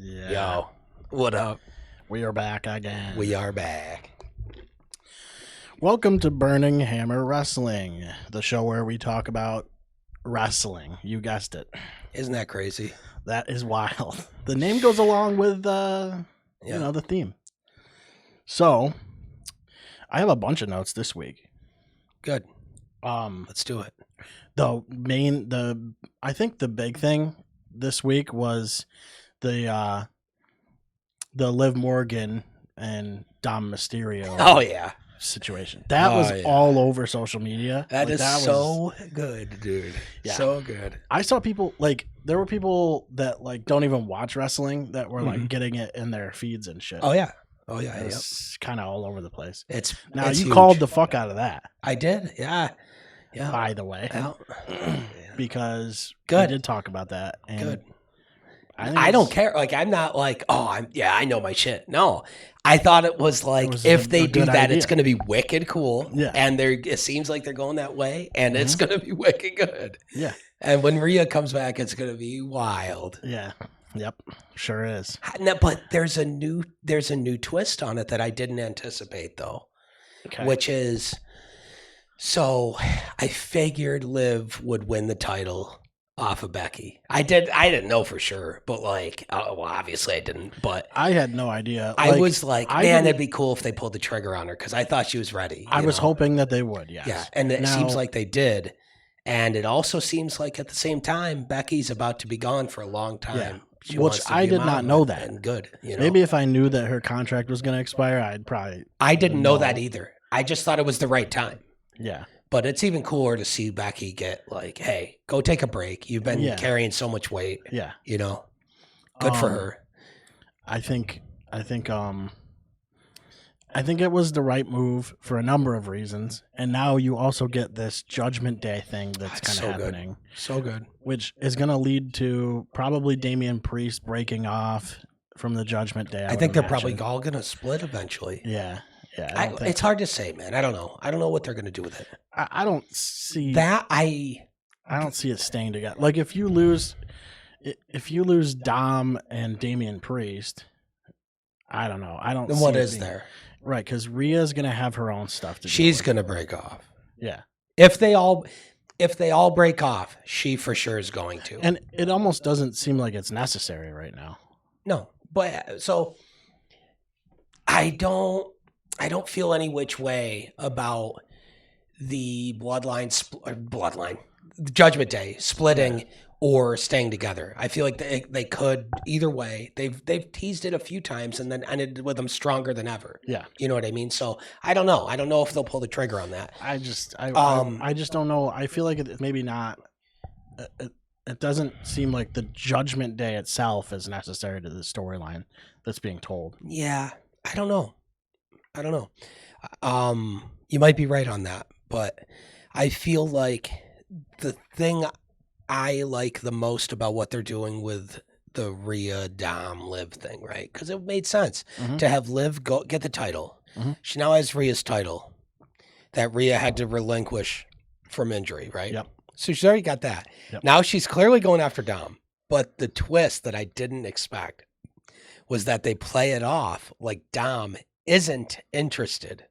Yeah. Yo, what up? We are back again. We are back. Welcome to Burning Hammer Wrestling, the show where we talk about wrestling. You guessed it. Isn't that crazy? That is wild. The name goes along with, the theme. So, I have a bunch of notes this week. Good. Let's do it. I think the big thing this week was the Liv Morgan and Dom Mysterio. Oh yeah. Situation that was all over social media. That is so good, dude. Yeah. So good. I saw people there were people that don't even watch wrestling that were getting it in their feeds and shit. Oh yeah. It's kind of all over the place. It's you huge. Called the fuck out of that. I did. Yeah. By the way, because good. We did talk about that. And good. I don't care. I'm not I know my shit. No, I thought it was if they do that, idea. It's going to be wicked cool. Yeah. And it seems like they're going that way, and it's going to be wicked good. Yeah. And when Rhea comes back, it's going to be wild. Yeah. Yep. Sure is. No, but there's a new twist on it that I didn't anticipate though, which is, so I figured Liv would win the title off of Becky. I didn't know for sure, but obviously I didn't. But I had no idea. I was man, it'd be cool if they pulled the trigger on her because I thought she was ready. I was hoping that they would. Yes. Yeah, and it seems like they did, and it also seems like at the same time Becky's about to be gone for a long time. Yeah. Which I did not know that. And good. Maybe if I knew that her contract was going to expire, I'd probably. I didn't know that either. I just thought it was the right time. Yeah. But it's even cooler to see Becky get hey, go take a break. You've been carrying so much weight. Yeah. Good for her. I think it was the right move for a number of reasons. And now you also get this Judgment Day thing that's kind of happening. So good. Which is going to lead to probably Damian Priest breaking off from the Judgment Day. I think they're probably all going to split eventually. Yeah. Yeah, it's hard to say, man. I don't know. I don't know what they're going to do with it. I don't see that. I don't see it staying together. If you lose Dom and Damian Priest, I don't know. I don't. Then what is there? Right, because Rhea's going to have her own stuff to do. She's going to break off. Yeah. If they all break off, she for sure is going to. And it almost doesn't seem like it's necessary right now. No, but so I don't feel any which way about the Judgment Day splitting or staying together. I feel like they could either way. They've teased it a few times and then ended with them stronger than ever. Yeah, you know what I mean. So I don't know. I don't know if they'll pull the trigger on that. I just don't know. I feel like it's maybe not. It doesn't seem like the Judgment Day itself is necessary to the storyline that's being told. Yeah, I don't know. You might be right on that, but I feel like the thing I like the most about what they're doing with the Rhea Dom Liv thing, right? Because it made sense to have Liv get the title. She now has Rhea's title that Rhea had to relinquish from injury, right? Yep. So she's already got that. Yep. Now she's clearly going after Dom, but the twist that I didn't expect was that they play it off like Dom isn't interested.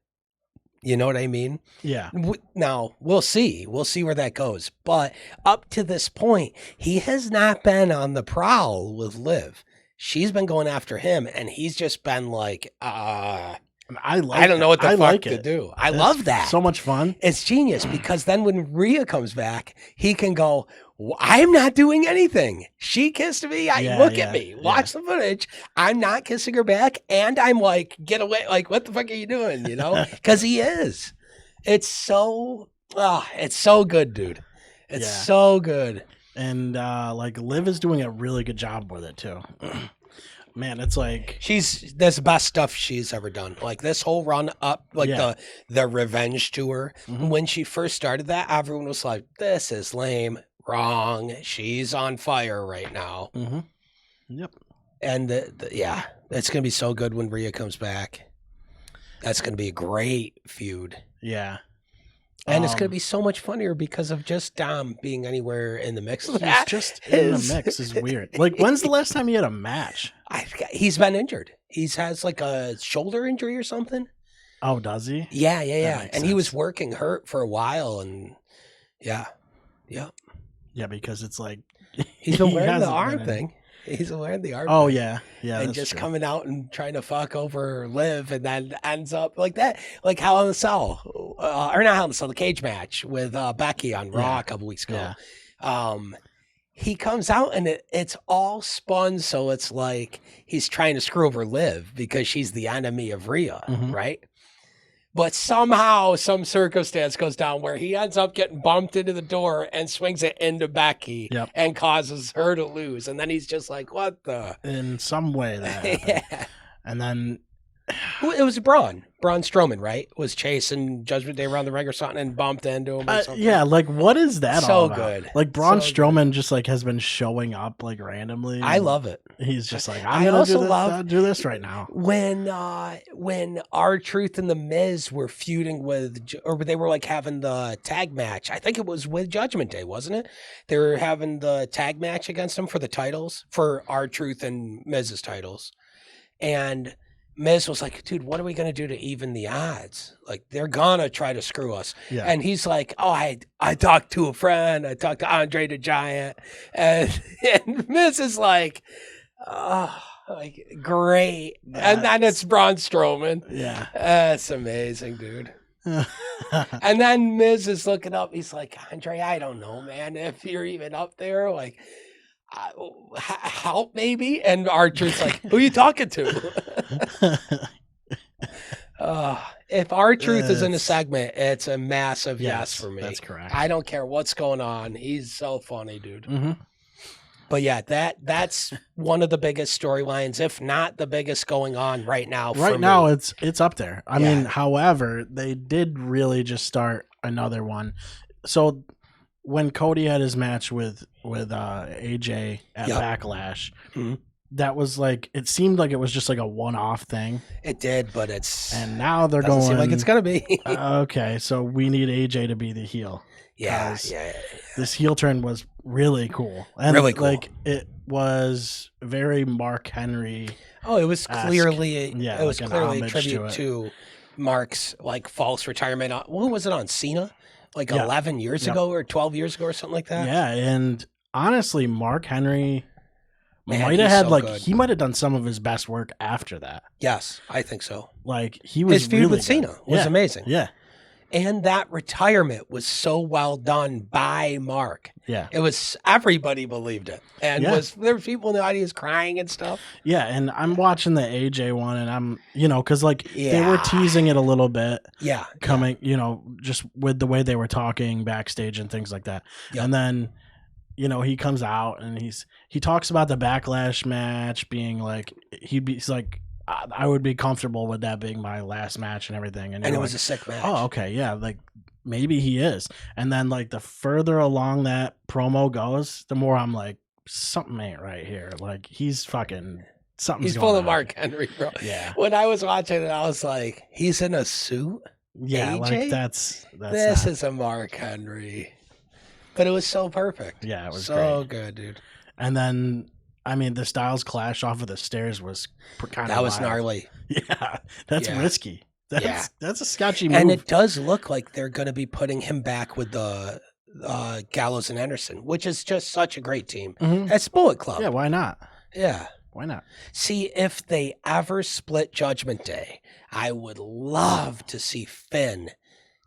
You know what I mean? Yeah. Now, we'll see. We'll see where that goes. But up to this point, he has not been on the prowl with Liv. She's been going after him, and he's just been I don't know what the fuck to do. I love that. So much fun. It's genius because then when Rhea comes back, he can go, I'm not doing anything. She kissed me. Look at me. Watch the footage. I'm not kissing her back. And I'm get away. What the fuck are you doing? Because he is. It's so good, dude. It's so good. And Liv is doing a really good job with it too. Man, it's that's the best stuff she's ever done. This whole run up, the revenge tour. When she first started that, everyone was like, this is lame. Wrong. She's on fire right now. Yep. And it's going to be so good when Rhea comes back. That's going to be a great feud. Yeah. And it's going to be so much funnier because of just Dom being anywhere in the mix. He's just in the mix is weird. Like, when's the last time he had a match? He's been injured. He has like a shoulder injury or something. Oh, does he? Yeah. And he was working hurt for a while, and yeah. Yeah, because it's like he's been wearing the arm thing. He's wearing the arm. Oh thing. yeah, and just true. Coming out and trying to fuck over Liv, and then ends up like that, like Hell in the Cell, or not Hell in the Cell, the cage match with Becky on Raw a couple weeks ago. Yeah. He comes out and it's all spun, so it's like he's trying to screw over Liv because she's the enemy of Rhea, right? But somehow some circumstance goes down where he ends up getting bumped into the door and swings it into Becky and causes her to lose. And then he's just like, what the? In some way that happened. Yeah. And then... It was Braun Strowman, right? Was chasing Judgment Day around the ring or something and bumped into him or something. Yeah, like what is that all about? So good. Like Braun Strowman just like has been showing up like randomly. I love it. He's just like, I'm gonna do this right now. When R-Truth and The Miz were feuding with, or they were like having the tag match. I think it was with Judgment Day, wasn't it? They were having the tag match against them for the titles, for R-Truth and Miz's titles. And Miz was like, dude, what are we going to do to even the odds? Like, they're going to try to screw us. Yeah. And he's like, oh, I talked to a friend. I talked to Andre the Giant. And Miz is like, oh, like great. And then it's Braun Strowman. Yeah. That's amazing, dude. And then Miz is looking up. He's like, Andre, I don't know, man, if you're even up there. Like, help maybe. And Archer's like, who are you talking to? If R-Truth is in a segment, it's a massive yes for me. That's correct. I don't care what's going on. He's so funny, dude. But yeah, that's one of the biggest storylines, if not the biggest going on right now. Right now, it's up there. I mean, however, they did really just start another one. So when Cody had his match with AJ at Backlash, that was like, it seemed like it was just like a one-off thing. It did, but and now they're going seem like it's gonna be. Okay, so we need AJ to be the heel. Yeah. This heel turn was really cool. And really cool. Like, it was very Mark Henry. Oh, it was clearly it was like clearly a tribute to Mark's like false retirement. What was it on Cena? Like 11 years ago or 12 years ago or something like that? Yeah, and honestly, Mark Henry might have had he might have done some of his best work after that. Yes, I think so. Like, he was his feud really with Cena was amazing. Yeah. And that retirement was so well done by Mark. Yeah. It was, everybody believed it. And there were people in the audience crying and stuff. Yeah, and I'm watching the AJ one, and I'm, because like they were teasing it a little bit. Yeah. Coming, just with the way they were talking backstage and things like that. Yep. And then, he comes out and he talks about the Backlash match being like, he's like, I would be comfortable with that being my last match and everything. And it was a sick match. Oh, okay. Yeah. Like, maybe he is. And then, like, the further along that promo goes, the more I'm like, something ain't right here. Like, he's fucking, something's going on. He's full of Mark Henry, bro. Yeah. When I was watching it, I was like, he's in a suit? Yeah. AJ? Like, this is a Mark Henry. But it was so perfect. Yeah. It was so good, dude. And then, I mean, the Styles Clash off of the stairs was kind of That was gnarly. Yeah, that's risky. That's a sketchy move. And it does look like they're going to be putting him back with the Gallows and Anderson, which is just such a great team. That's Bullet Club. Yeah, why not? Yeah. Why not? See, if they ever split Judgment Day, I would love to see Finn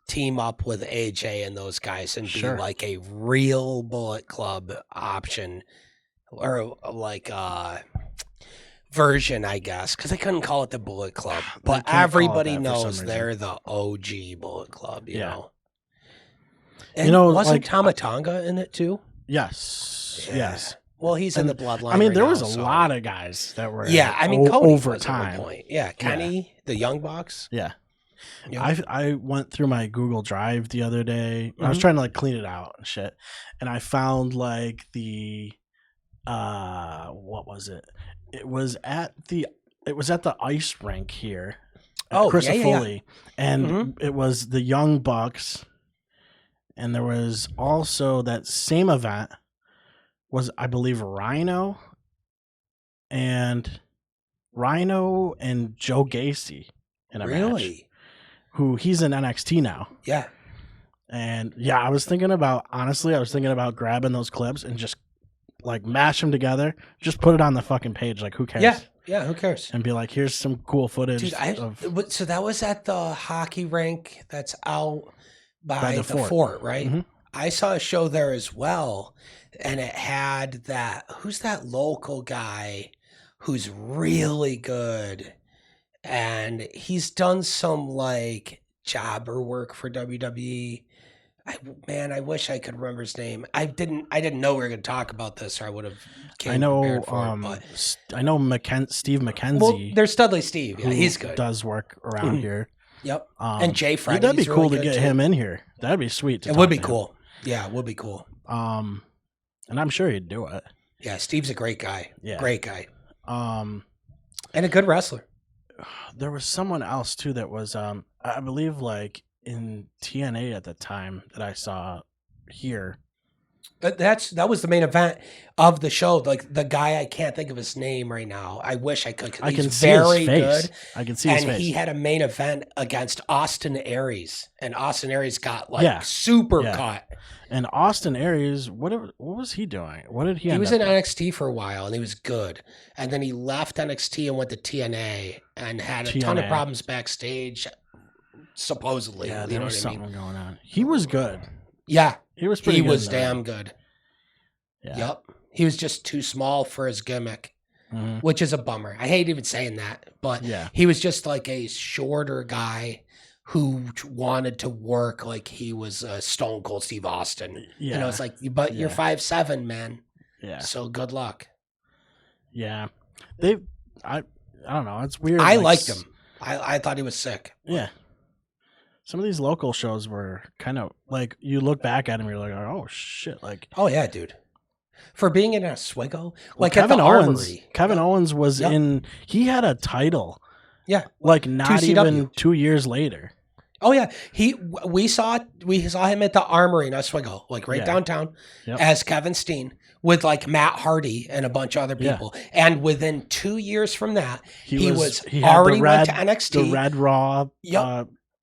team up with AJ and those guys and be like a real Bullet Club option. Or like version, I guess, because they couldn't call it the Bullet Club, but everybody knows they're the OG Bullet Club. You know. And wasn't Tama Tonga in it too? Yes. Yeah. Yes. Well, he's in the bloodline. I mean, there was a lot of guys that were. Yeah, I mean, Cody over time. Point. Yeah, Kenny, the Young Bucks. Yeah. I went through my Google Drive the other day. I was trying to like clean it out and shit, and I found like the. What was it? It was at the ice rink here. Chris Foley, and it was the Young Bucks, and there was also that same event was, I believe, Rhino and Joe Gacy in a match. Who he's in NXT now. Yeah. And yeah, I was thinking about grabbing those clips and just like mash them together, just put it on the fucking page. Like, who cares? Yeah, who cares? And be like, here's some cool footage. Dude, so that was at the hockey rink that's out by the fort, right? Mm-hmm. I saw a show there as well, and it had who's that local guy who's really good, and he's done some like jobber work for WWE. I wish I could remember his name. I didn't know we were going to talk about this, or I would have. I know Steve McKenzie. Well, there's Studley Steve. Yeah, he's good. Does work around here. Yep. And Jay Freddy. That'd be cool to get him in here. That'd be sweet. It would be cool. Yeah, it would be cool. And I'm sure he'd do it. Yeah, Steve's a great guy. Yeah, great guy. And a good wrestler. There was someone else too that was, I believe, like in TNA at the time that I saw here. That was the main event of the show. Like the guy, I can't think of his name right now. I wish I could. I can see his face. I can see his face. And he had a main event against Austin Aries, and Austin Aries got like super caught. And Austin Aries, what was he doing? What did he? He was in NXT for a while, and he was good. And then he left NXT and went to TNA, and had a ton of problems backstage. Supposedly, yeah, there was something going on. He was good. Yeah, he was pretty. He was damn good. Yeah. Yep, he was just too small for his gimmick, which is a bummer. I hate even saying that, but he was just like a shorter guy who wanted to work like he was Stone Cold Steve Austin. Yeah, and I was like, but you're 5'7", man. Yeah, so good luck. Yeah, I don't know. It's weird. I liked him. I thought he was sick. Yeah. Some of these local shows were kind of like, you look back at him, you're like, oh shit, like, oh yeah, dude. For being in Oswego, like Kevin at the Owens, Armory. Kevin Owens was in. He had a title. Yeah, like not even 2 years later. Oh yeah, we saw him at the Armory in Oswego, like downtown, as Kevin Steen with like Matt Hardy and a bunch of other people. Yep. And within 2 years from that, he already went to NXT, the Red Raw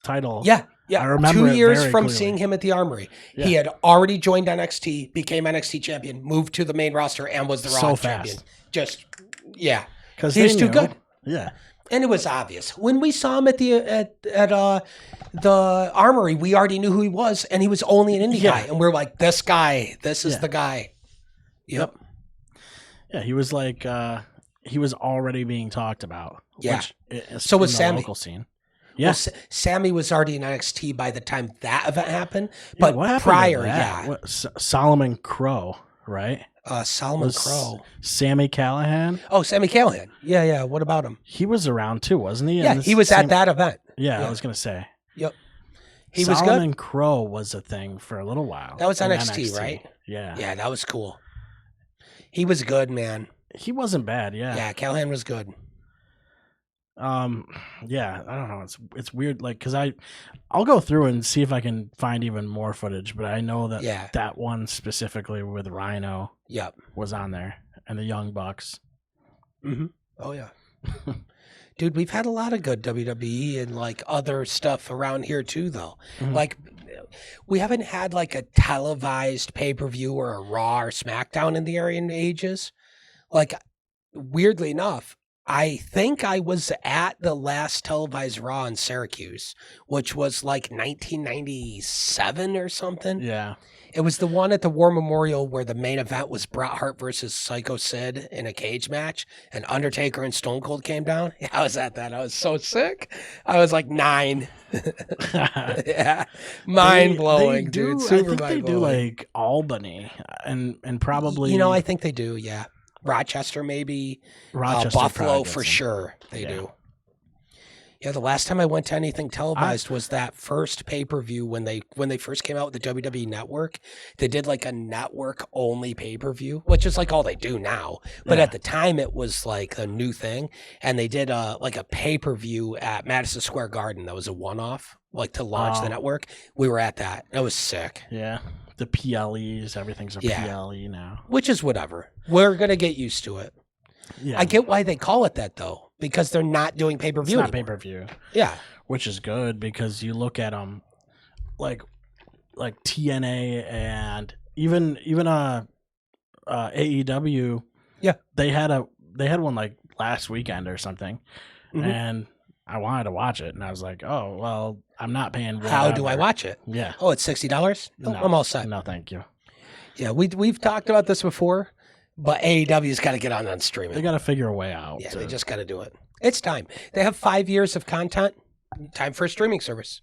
title. Yeah. I remember 2 years from clearly. seeing him at the Armory. Yeah. He had already joined NXT, became NXT champion, moved to the main roster, and was the Raw champion. Just, because he was too good. Yeah. And it was obvious. When we saw him at the Armory, we already knew who he was, and he was only an indie guy. And we're like, this is the guy. Yep. Yeah, he was like, he was already being talked about. Yeah. So was Sammy. Local scene. Yeah. Well, Sammy was already in NXT by the time that event happened. But prior, Solomon Crow, right? Solomon Crow. Sammy Callahan. Oh, Sammy Callahan. Yeah. What about him? He was around too, wasn't he? Yeah, he was at that event. Yeah, I was going to say. Yep. He was good. Solomon Crow was a thing for a little while. That was NXT, right? Yeah. Yeah, that was cool. He was good, man. He wasn't bad, yeah. Yeah, Callahan was good. Yeah, I don't know. It's weird, like, because I'll go through and see if I can find even more footage, but I know that that one specifically with Rhino was on there, and the Young Bucks. Mm-hmm. Oh yeah. Dude, we've had a lot of good WWE and like other stuff around here too, though. Mm-hmm. Like, we haven't had like a televised pay-per-view or a Raw or SmackDown in the area in ages. Like, weirdly enough, I think I was at the last televised Raw in Syracuse, which was like 1997 or something. Yeah. It was the one at the War Memorial where the main event was Bret Hart versus Psycho Sid in a cage match, and Undertaker and Stone Cold came down. Yeah, I was at that. I was so sick. I was like 9. Yeah. Mind blowing, dude. Super I think they do like Albany and probably. I think they do, yeah. Rochester, maybe. Buffalo for sure. They do. Yeah, the last time I went to anything televised was that first pay-per-view when they first came out with the WWE Network. They did like a network-only pay-per-view, which is like all they do now. But at the time, it was like a new thing, and they did like a pay-per-view at Madison Square Garden. That was a one-off, like to launch the network. We were at that. That was sick. Yeah, the PLEs, everything's a PLE now. Which is whatever. We're gonna get used to it. Yeah, I get why they call it that though. Because they're not doing pay-per-view. It's not pay-per-view. Yeah. Which is good because you look at them like TNA and even AEW. Yeah. They had one like last weekend or something. And I wanted to watch it and I was like, "Oh, well, I'm not paying whatever. How do I watch it?" Yeah. Oh, it's $60? No, I'm all set. No, thank you. Yeah, we've talked about this before. But AEW's got to get on streaming. They got to figure a way out. Yeah, they just got to do it. It's time. They have 5 years of content. Time for a streaming service.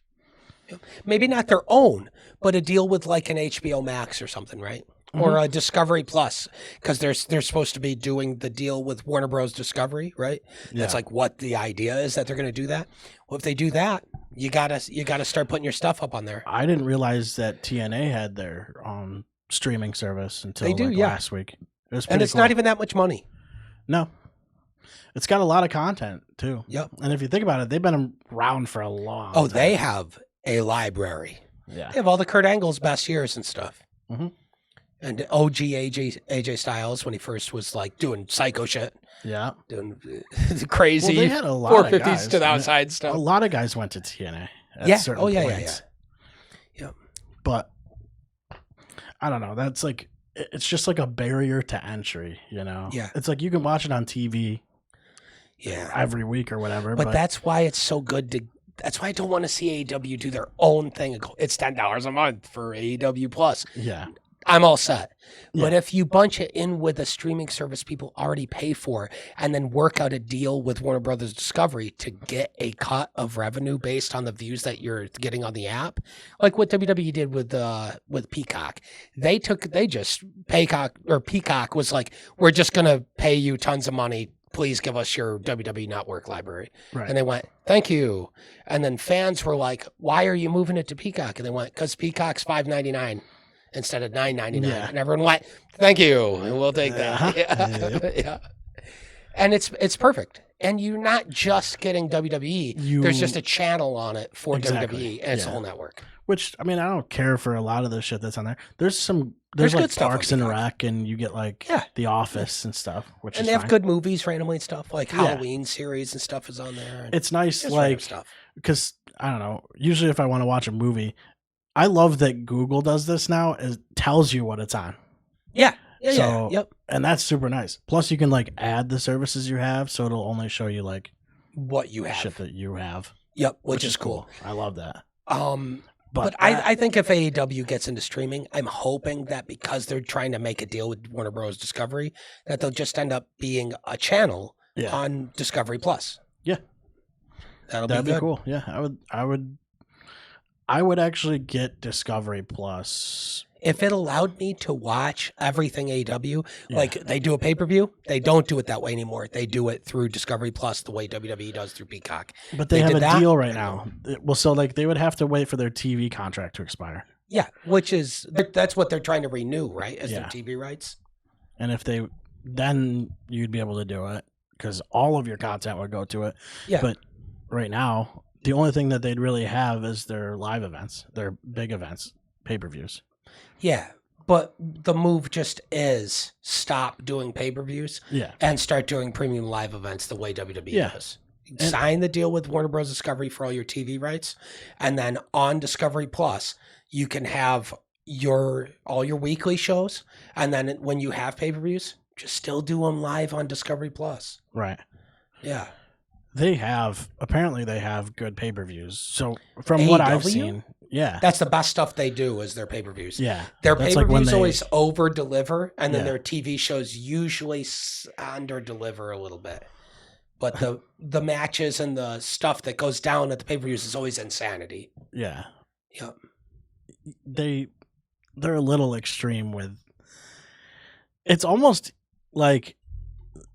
Maybe not their own, but a deal with like an HBO Max or something, right? Or a Discovery Plus, because they're supposed to be doing the deal with Warner Bros. Discovery, right? Yeah. That's like what the idea is, that they're going to do that. Well, if they do that, you gotta start putting your stuff up on there. I didn't realize that TNA had their streaming service until last week. And it's not even that much money. No. It's got a lot of content, too. Yep. And if you think about it, they've been around for a long time. Oh, they have a library. Yeah. They have all the Kurt Angle's best years and stuff. And OG AJ Styles when he first was like doing psycho shit. Yeah. Doing crazy. Well, they had a lot 450s of guys to the outside stuff. A lot of guys went to TNA at certain points. Yeah. But I don't know. That's like... It's just like a barrier to entry, you know? Yeah. It's like you can watch it on TV every week or whatever. But that's why it's so good to... That's why I don't want to see AEW do their own thing. It's $10 a month for AEW Plus. Yeah. I'm all set. But if you bunch it in with a streaming service people already pay for and then work out a deal with Warner Brothers Discovery to get a cut of revenue based on the views that you're getting on the app, like what WWE did with Peacock. Peacock was like, we're just going to pay you tons of money. Please give us your WWE Network library. Right. And they went, thank you. And then fans were like, why are you moving it to Peacock? And they went, because Peacock's $5.99. Instead of $9.99, and everyone went, "Thank you, we'll take that." Yeah. And it's perfect. And you're not just getting WWE. There's just a channel on it for WWE, and it's a whole network. Which I mean, I don't care for a lot of the shit that's on there. There's like good stuff Parks and Rec, and you get like The Office and stuff. And they have good movies randomly and stuff, like Halloween series and stuff is on there. It's nice, like because I don't know. Usually, if I want to watch a movie. I love that Google does this now. It tells you what it's on. Yeah. And that's super nice. Plus, you can like add the services you have, so it'll only show you like what you have, shit that you have. Yep, which is cool. I love that. But I think if AEW gets into streaming, I'm hoping that because they're trying to make a deal with Warner Bros. Discovery, that they'll just end up being a channel on Discovery Plus. Yeah, that'd be cool. Yeah, I would actually get Discovery Plus. If it allowed me to watch everything AEW, like they do a pay-per-view, they don't do it that way anymore. They do it through Discovery Plus the way WWE does through Peacock. But they have a deal right now. Well, so like they would have to wait for their TV contract to expire. Yeah, that's what they're trying to renew, right? As their TV rights. And if then you'd be able to do it because all of your content would go to it. Yeah. But right now, the only thing that they'd really have is their live events, their big events, pay-per-views. Yeah, but the move just is stop doing pay-per-views and start doing premium live events the way WWE does. Sign the deal with Warner Bros. Discovery for all your TV rights, and then on Discovery Plus, you can have all your weekly shows, and then when you have pay-per-views, just still do them live on Discovery Plus. Right. Yeah. Apparently they have good pay-per-views. So from what I've seen, that's the best stuff they do is their pay-per-views. Yeah. Their pay-per-views always over-deliver, and then their TV shows usually under-deliver a little bit. But the matches and the stuff that goes down at the pay-per-views is always insanity. Yeah. Yep. They're a little extreme with... It's almost like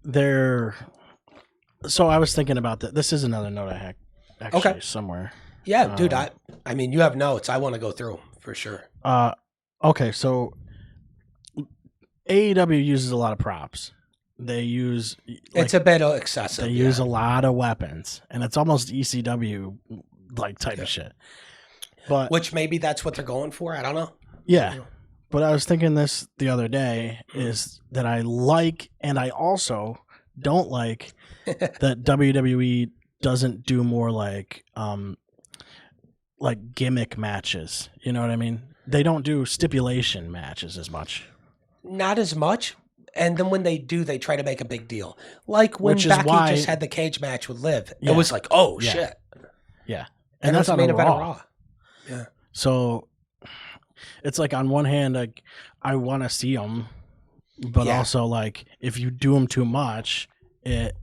they're... So I was thinking about that. This is another note I had. actually somewhere. Yeah, dude. I mean, you have notes. I want to go through them for sure. Okay, so AEW uses a lot of props. They use It's a bit excessive. They use a lot of weapons, and it's almost ECW like type of shit. But which maybe that's what they're going for. I don't know. Yeah. But I was thinking this the other day is that I like, and I also don't like that WWE doesn't do more like gimmick matches. You know what I mean? They don't do stipulation matches as much. Not as much. And then when they do, they try to make a big deal. Like when Becky just had the cage match with Liv. Yeah. It was like, oh, shit. Yeah. And that's on a Raw. Yeah. So it's like on one hand, like I want to see them, but also like if you do them too much, it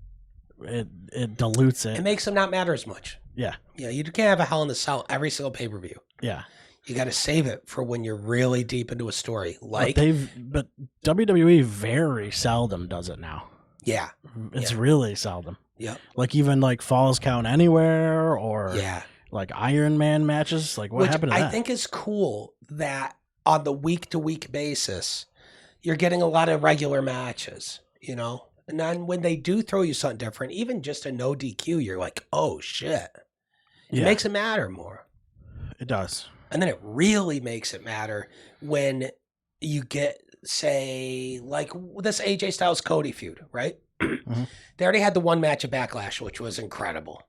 dilutes it. It makes them not matter as much. Yeah. Yeah. You can't have a Hell in the Cell every single pay-per-view. Yeah. You got to save it for when you're really deep into a story. Like but WWE very seldom does it now. Yeah. It's really seldom. Yeah. Like even like Falls Count Anywhere or like Iron Man matches. Like what happened to that? I think is cool that on the week-to-week basis, you're getting a lot of regular matches, you know? And then when they do throw you something different, even just a no DQ, you're like, oh, shit. It makes it matter more. It does. And then it really makes it matter when you get, say, like this AJ Styles Cody feud, right? Mm-hmm. They already had the one match of Backlash, which was incredible.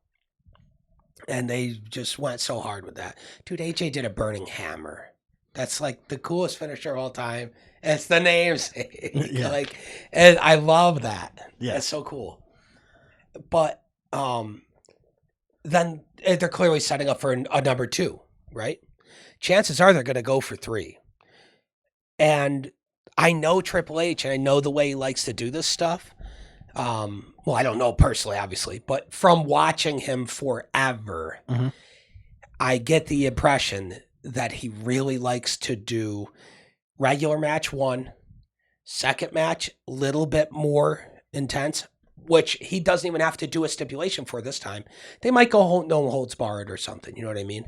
And they just went so hard with that. Dude, AJ did a burning hammer. That's like the coolest finisher of all time. It's the namesake. Like, and I love that. Yeah. It's so cool. But then they're clearly setting up for a number 2, right? Chances are they're going to go for 3. And I know Triple H, and I know the way he likes to do this stuff. Well, I don't know personally, obviously, but from watching him forever, I get the impression that he really likes to do regular match 1, second match, a little bit more intense, which he doesn't even have to do a stipulation for this time. They might go no holds barred or something, you know what I mean?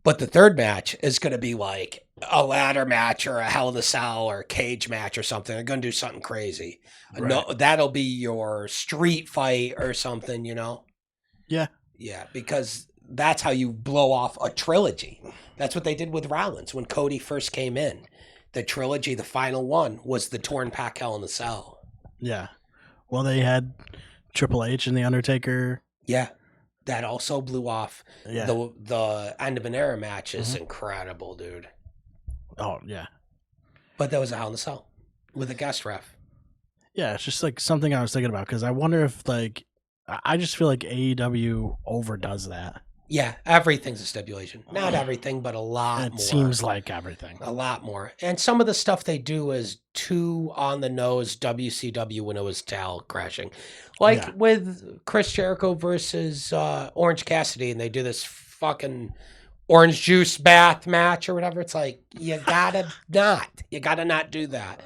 But the third match is going to be like a ladder match or a Hell in a Cell or a cage match or something. They're going to do something crazy. Right. No, that'll be your street fight or something, you know? Yeah. Yeah, because that's how you blow off a trilogy. That's what they did with Rollins when Cody first came in. The trilogy, the final one, was the Torn Pack Hell in the Cell. Yeah. Well, they had Triple H and The Undertaker. Yeah. That also blew off. Yeah. The end of an era match is incredible, dude. Oh, yeah. But that was a Hell in a Cell with a guest ref. Yeah, it's just like something I was thinking about because I wonder if like I just feel like AEW overdoes that. Yeah, everything's a stipulation. Not everything, but a lot more. It seems like everything. A lot more. And some of the stuff they do is too on the nose WCW when it was Tal crashing. Like with Chris Jericho versus Orange Cassidy, and they do this fucking orange juice bath match or whatever. It's like, you gotta not do that.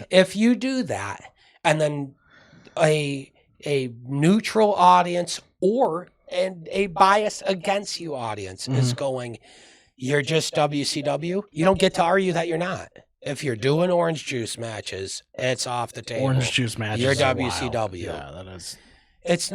If you do that, and then a neutral audience and a bias against you audience is going, you're just WCW. You don't get to argue that you're not. If you're doing orange juice matches, it's off the table. Orange juice matches. You're WCW. Wild. Yeah, that is. That's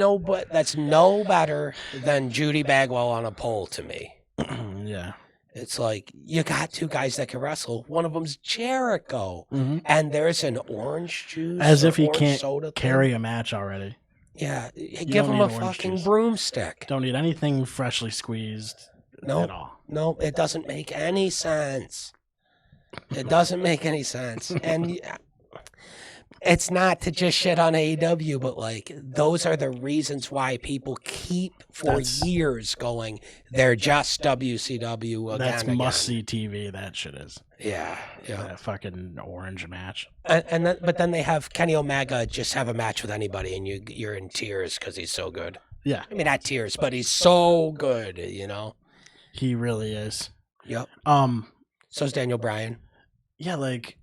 no better than Judy Bagwell on a pole to me. Yeah. It's like you got 2 guys that can wrestle. One of them's Jericho, and there's an orange juice. As if he can't carry a match already. Yeah, give him a fucking broomstick. Don't need anything freshly squeezed at all. No, it doesn't make any sense. It doesn't make any sense. And it's not to just shit on AEW, but like those are the reasons why people keep for years going, they're just WCW again. That's must-see TV, that shit is. Yeah. That fucking orange match. But then they have Kenny Omega just have a match with anybody, and you're in tears because he's so good. Yeah. I mean, not tears, but he's so good, you know? He really is. Yep. So's Daniel Bryan. Yeah, like,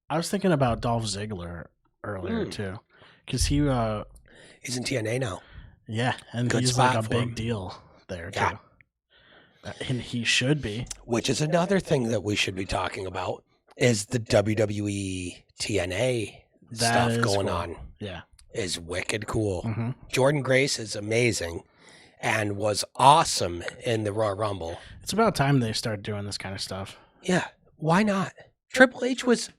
I was thinking about Dolph Ziggler earlier, too. Because he's in TNA now. Yeah, and Good he's spot like a for big him. deal there Yeah. too. And he should be. Which is another thing that we should be talking about is the WWE TNA That stuff is going cool. on. Yeah. Is wicked cool. Mm-hmm. Jordan Grace is amazing and was awesome in the Royal Rumble. It's about time they start doing this kind of stuff. Yeah, why not? Triple H was,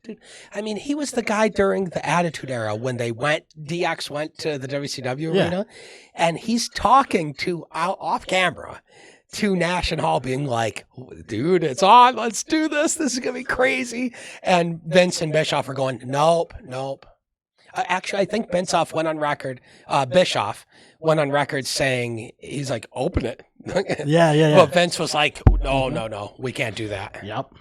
I mean, he was the guy during the Attitude Era when DX went to the WCW arena, and he's talking to off camera to Nash and Hall, being like, dude, it's on, let's do this. This is going to be crazy. And Vince and Bischoff are going, nope. Actually, I think Bischoff went on record saying, he's like, open it. Yeah. But Vince was like, no, we can't do that. Yep.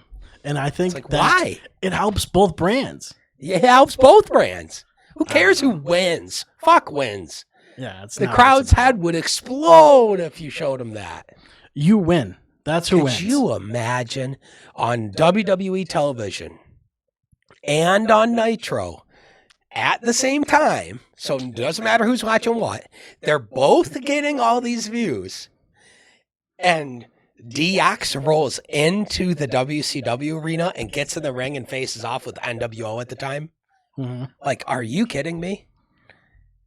And I think Like, that why? it helps both brands. Yeah, it helps both brands. Who cares who wins? Fuck wins. Yeah, it's The not crowd's what's head would explode if you showed them that. You win. That's who Could wins. you imagine on WWE television and on Nitro at the same time? So it doesn't matter who's watching what. They're both getting all these views. And DX rolls into the WCW arena and gets in the ring and faces off with NWO at the time. Mm-hmm. Like, are you kidding me?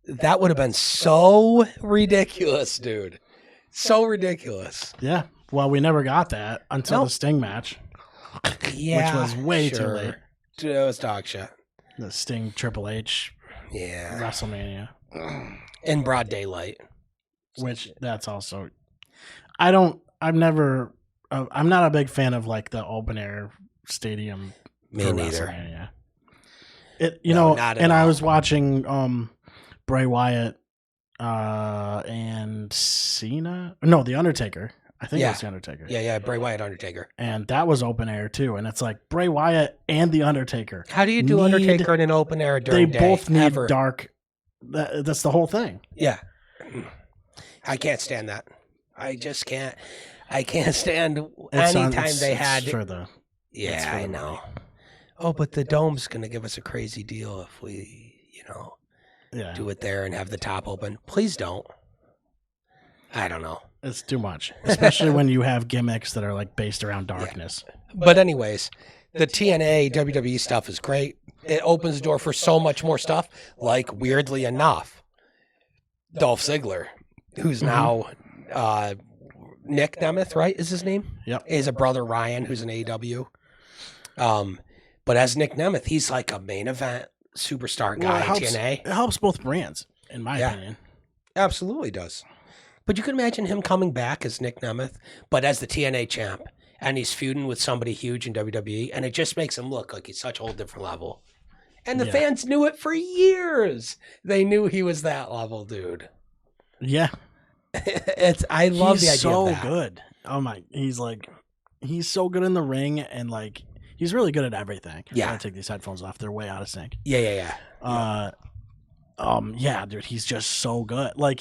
That would have been so ridiculous, dude. So ridiculous. Yeah. Well, we never got that until Nope. the Sting match, Yeah. which was way too late. Dude, it was dog shit. The Sting Triple H Yeah. WrestleMania, In broad daylight. which that's also. I'm not a big fan of like the open air stadium. Me for neither. WrestleMania. No, not at and I all. was watching Bray Wyatt and Cena. No, The Undertaker. I think it was The Undertaker. Yeah. Bray Wyatt, Undertaker. And that was open air too. And it's like Bray Wyatt and The Undertaker. How do you do Undertaker in an open air during They day? both need Ever? dark. That's the whole thing. Yeah. I can't stand that. I just can't. I can't stand anytime they had. for the. Yeah, for I the know. money. Oh, but the dome's going to give us a crazy deal if we, Yeah, do it there and have the top open. Please don't. I don't know. it's too much, especially when you have gimmicks that are like based around darkness. But anyways, the TNA WWE stuff is great. It opens the door for so much more stuff. Like, weirdly enough, Dolph Ziggler, who's now Nick Nemeth, right? Is his name? Yep. Is a brother Ryan, who's an AEW. But as Nick Nemeth, he's like a main event superstar guy in TNA. It helps both brands, in my opinion. Absolutely does. But you can imagine him coming back as Nick Nemeth, but as the TNA champ, and he's feuding with somebody huge in WWE, and it just makes him look like he's such a whole different level. And the fans knew it for years. They knew he was that level, dude. Yeah, I love the idea so of that. good. Oh my, he's so good in the ring, and like he's really good at everything. Yeah. I gotta take these headphones off; they're way out of sync. Yeah. Yeah, dude, he's just so good. Like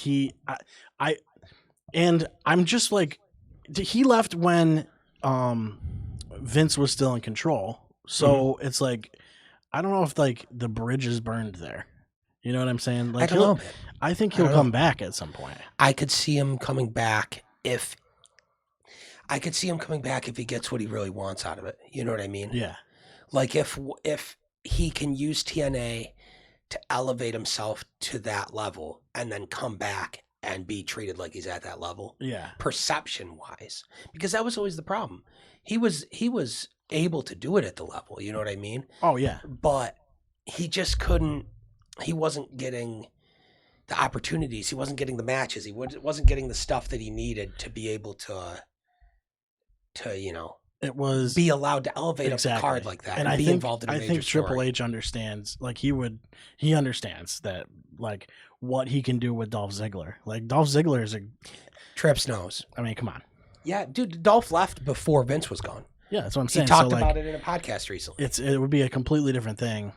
I'm just like, he left when Vince was still in control, so it's like I don't know if like the bridge is burned there. You know what I'm saying? Like, I don't know. I think he'll come back at some point. I could see him coming back if he gets what he really wants out of it. You know what I mean? Yeah. Like if he can use TNA to elevate himself to that level and then come back and be treated like he's at that level. Yeah. Perception wise, because that was always the problem. He was able to do it at the level. You know what I mean? Oh yeah. But he just couldn't. He wasn't getting the opportunities. He wasn't getting the matches. He wasn't getting the stuff that he needed to be able to It was be allowed to elevate up the card like that and be involved in a major story. Triple H understands, like he understands that, like what he can do with Dolph Ziggler. Like Dolph Ziggler is Trips knows. I mean, come on. Yeah, dude, Dolph left before Vince was gone. Yeah, that's what I'm saying. He talked about it in a podcast recently. It would be a completely different thing,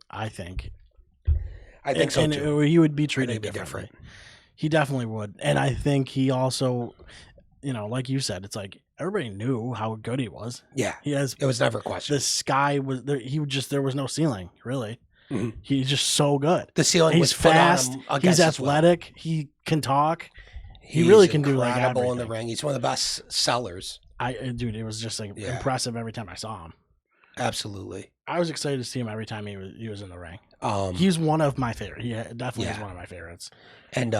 I think. I think so too. He would be treated differently. He definitely would. And I think he also, like you said, it's like everybody knew how good he was. Yeah. It was never a question. The sky was there. There was no ceiling, really. He's just so good. The ceiling was fast. He's athletic. He can talk. He really can do like everything in the ring. He's one of the best sellers. Dude, it was just like impressive every time I saw him. Absolutely. I was excited to see him every time he was in the ring. He's one of my favorites. He definitely is one of my favorites. And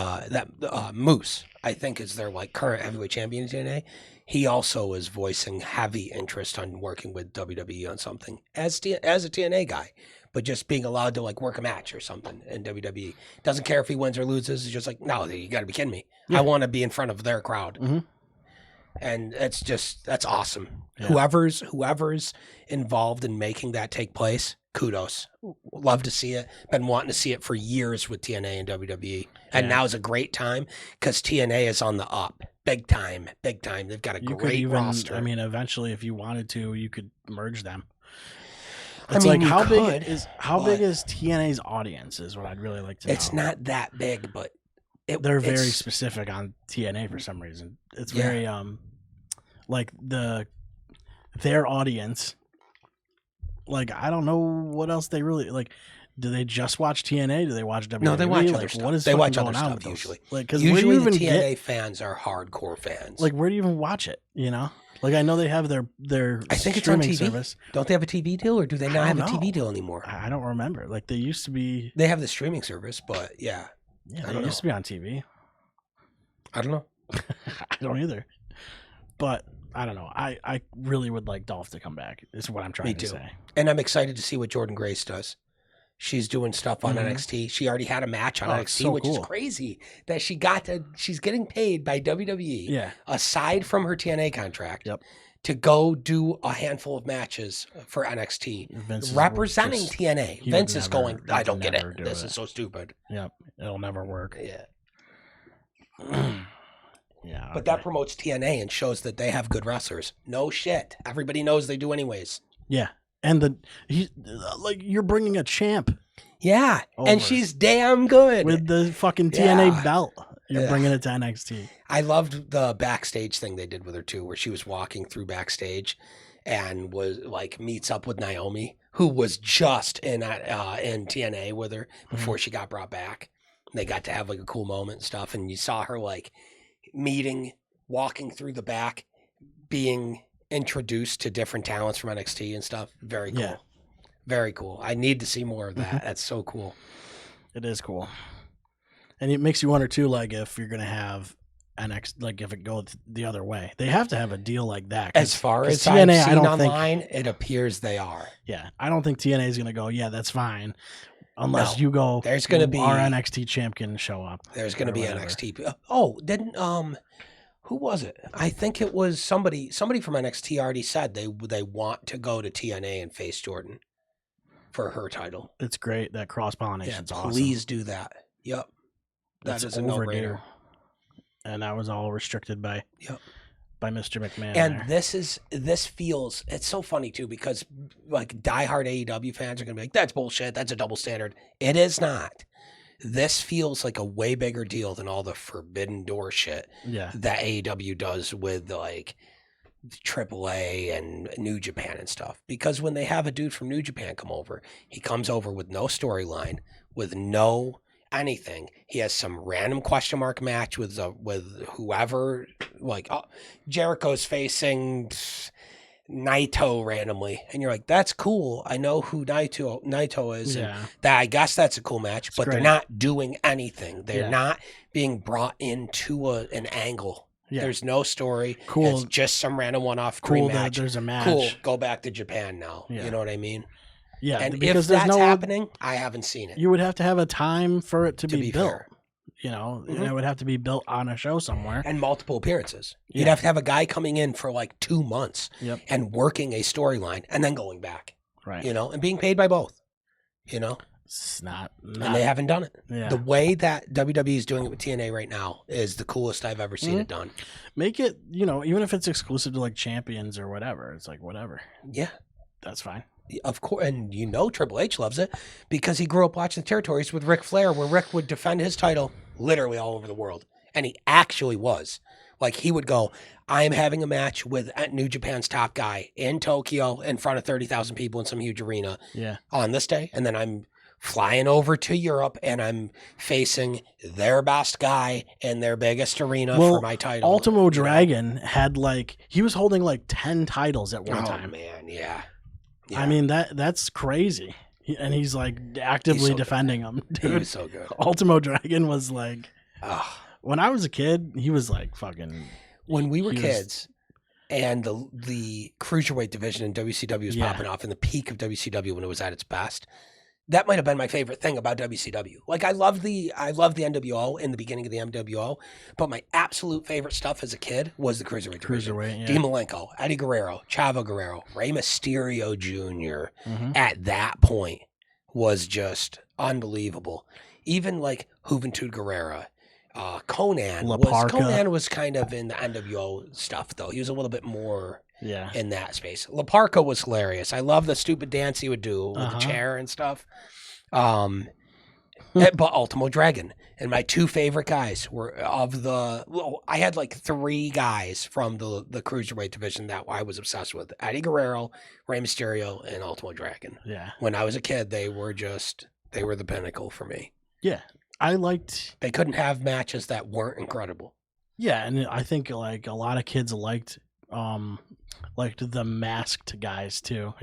Moose, I think, is their like current heavyweight champion in TNA. He also is voicing heavy interest on working with WWE on something as a TNA guy, but just being allowed to like work a match or something in WWE. Doesn't care if he wins or loses. He's just like, no, you got to be kidding me. Yeah. I want to be in front of their crowd. And that's awesome. Yeah. Whoever's involved in making that take place, kudos. Love to see it. Been wanting to see it for years with TNA and WWE. And now is a great time because TNA is on the up. Big time. They've got a great roster. I mean, eventually, if you wanted to, you could merge them. It's like how big is TNA's audience is what I'd really like to know. It's not that big, but they're very specific on TNA for some reason. It's very like their audience. Like I don't know what else they really like. Do they just watch TNA? Do they watch WWE? No, they watch other stuff. What is they watch other stuff usually. Like, usually the TNA fans are hardcore fans. Like, where do you even watch it? You know, like I know they have their I think streaming it's on TV. Service. Don't they have a TV deal, or do they not have a TV deal anymore? I don't remember. Like they used to be. They have the streaming service, but they used to be on TV. I don't know. I don't either. But I don't know. I really would like Dolph to come back. Is what I'm trying to say. And I'm excited to see what Jordan Grace does. She's doing stuff on NXT. She already had a match on NXT, which is crazy that she's getting paid by WWE aside from her TNA contract to go do a handful of matches for NXT representing TNA. Vince is going, I don't get it. This is so stupid. Yep. It'll never work. Yeah. But that promotes TNA and shows that they have good wrestlers. No shit. Everybody knows they do anyways. Yeah. And you're bringing a champ. Yeah. And she's damn good. With the fucking TNA belt. You're bringing it to NXT. I loved the backstage thing they did with her too, where she was walking through backstage and was like meets up with Naomi, who was just in TNA with her before she got brought back. And they got to have like a cool moment and stuff. And you saw her like walking through the back, being introduced to different talents from NXT and stuff. Very cool. Yeah. Very cool. I need to see more of that. That's so cool. It is cool. And it makes you wonder too, like if you're going to have NXT, like if it goes the other way, they have to have a deal like that. As far as TNA, I've seen online, it appears they are. Yeah. I don't think TNA is going to go, yeah, that's fine. Unless you go, there's going to be our NXT champ can show up. There's going to be NXT. Oh, didn't, who was it? I think it was somebody from NXT already said they want to go to TNA and face Jordan for her title. It's great. That cross-pollination is awesome. Please do that. Yep. That is a no-brainer. And that was all restricted by Mr. McMahon. And this feels, it's so funny too, because like diehard AEW fans are going to be like, that's bullshit. That's a double standard. It is not. This feels like a way bigger deal than all the Forbidden Door shit that AEW does with like AAA and New Japan and stuff. Because when they have a dude from New Japan come over, he comes over with no storyline, with no anything. He has some random question mark match with whoever. Like Jericho's facing Naito randomly, and you're like, that's cool. I know who Naito is. And that I guess that's a cool match, but they're not doing anything. They're not being brought into an angle. Yeah. There's no story. Cool. It's just some random one-off dream match. There's a match. Cool. Go back to Japan now. Yeah. You know what I mean? Yeah. And if that's happening, I haven't seen it. You would have to have a time for it to be built. Fair. You know, and it would have to be built on a show somewhere. And multiple appearances. You'd have to have a guy coming in for like 2 months and working a storyline and then going back. Right. You know, and being paid by both. You know? It's not. And they haven't done it. Yeah. The way that WWE is doing it with TNA right now is the coolest I've ever seen it done. Make it, you know, even if it's exclusive to like champions or whatever, it's like whatever. Yeah. That's fine. Of course, and you know Triple H loves it because he grew up watching the territories with Ric Flair, where Ric would defend his title literally all over the world. And he actually was. Like, he would go, I'm having a match with New Japan's top guy in Tokyo in front of 30,000 people in some huge arena on this day, and then I'm flying over to Europe, and I'm facing their best guy in their biggest arena for my title. Ultimo Dragon had he was holding 10 titles at one time. Oh man, yeah. I mean that's crazy. And he's actively defending him. Dude. He was so good. Ultimo Dragon was when I was a kid, he was fucking. When we were kids, and the cruiserweight division in WCW was popping off in the peak of WCW when it was at its best. That might have been my favorite thing about WCW. I love the NWO in the beginning of the NWO, but my absolute favorite stuff as a kid was the cruiserweight division. Dean Malenko, Eddie Guerrero, Chavo Guerrero, Rey Mysterio Jr. At that point was just unbelievable. Even Juventud Guerrera, Conan was kind of in the NWO stuff though. He was a little bit more in that space. La Parka was hilarious. I love the stupid dance he would do with the chair and stuff. But Ultimo Dragon. And my two favorite guys were I had 3 guys from the cruiserweight division that I was obsessed with. Eddie Guerrero, Rey Mysterio, and Ultimo Dragon. Yeah. When I was a kid, they were the pinnacle for me. Yeah. They couldn't have matches that weren't incredible. Yeah, and I think a lot of kids liked the masked guys too,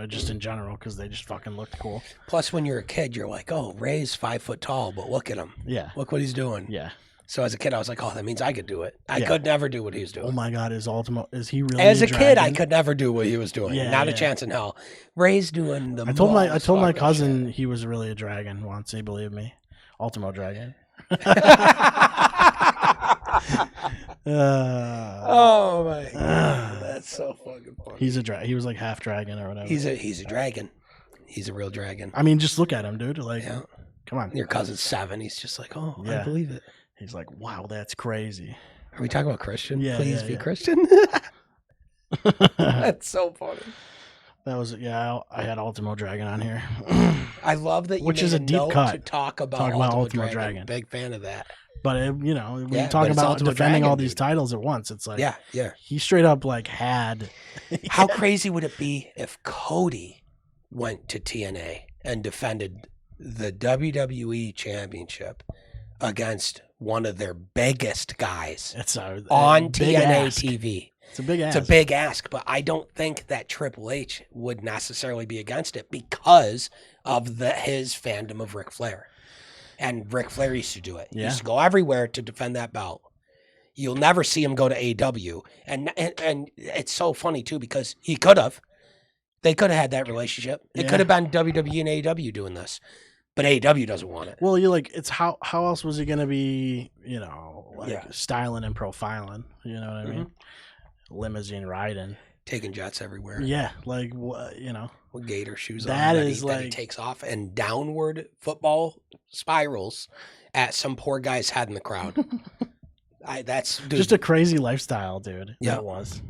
just in general, because they just fucking looked cool. Plus, when you're a kid, you're like, oh, Ray's 5 foot tall, but look at him. Yeah. Look what he's doing. Yeah. So as a kid, I was like, oh, that means I could do it. I could never do what he was doing. Oh my God, is he really As a kid, I could never do what he was doing. Yeah, not a chance in hell. Ray's doing the I told my cousin he was really a dragon once. He believed me. Ultimo Dragon. Oh my God, that's so fucking funny. He's a he was half dragon or whatever. He's a dragon. He's a real dragon. I mean, just look at him, dude. Come on. Your cousin's 7. He's just I believe it. He's like, wow, that's crazy. Are we talking about Christian? Yeah. Please be Christian. That's so funny. That was I had Ultimo Dragon on here. I love that you which is a deep cut to talk about Ultimo Dragon. Big fan of that. But when you talk about defending all these titles at once, it's he straight up had. How crazy would it be if Cody went to TNA and defended the WWE Championship against one of their biggest guys on TNA TV? It's a big ask. It's a big ask, but I don't think that Triple H would necessarily be against it because of his fandom of Ric Flair. And Ric Flair used to do it. He used to go everywhere to defend that belt. You'll never see him go to AEW. And it's so funny, too, because he could have. They could have had that relationship. It could have been WWE and AEW doing this. But AEW doesn't want it. Well, it's how else was he going to be, styling and profiling? You know what I mean? Limousine riding. Taking jets everywhere. Yeah, with gator shoes that he takes off and downward football spirals at some poor guy's head in the crowd. That's just a crazy lifestyle, dude. Yeah, that was.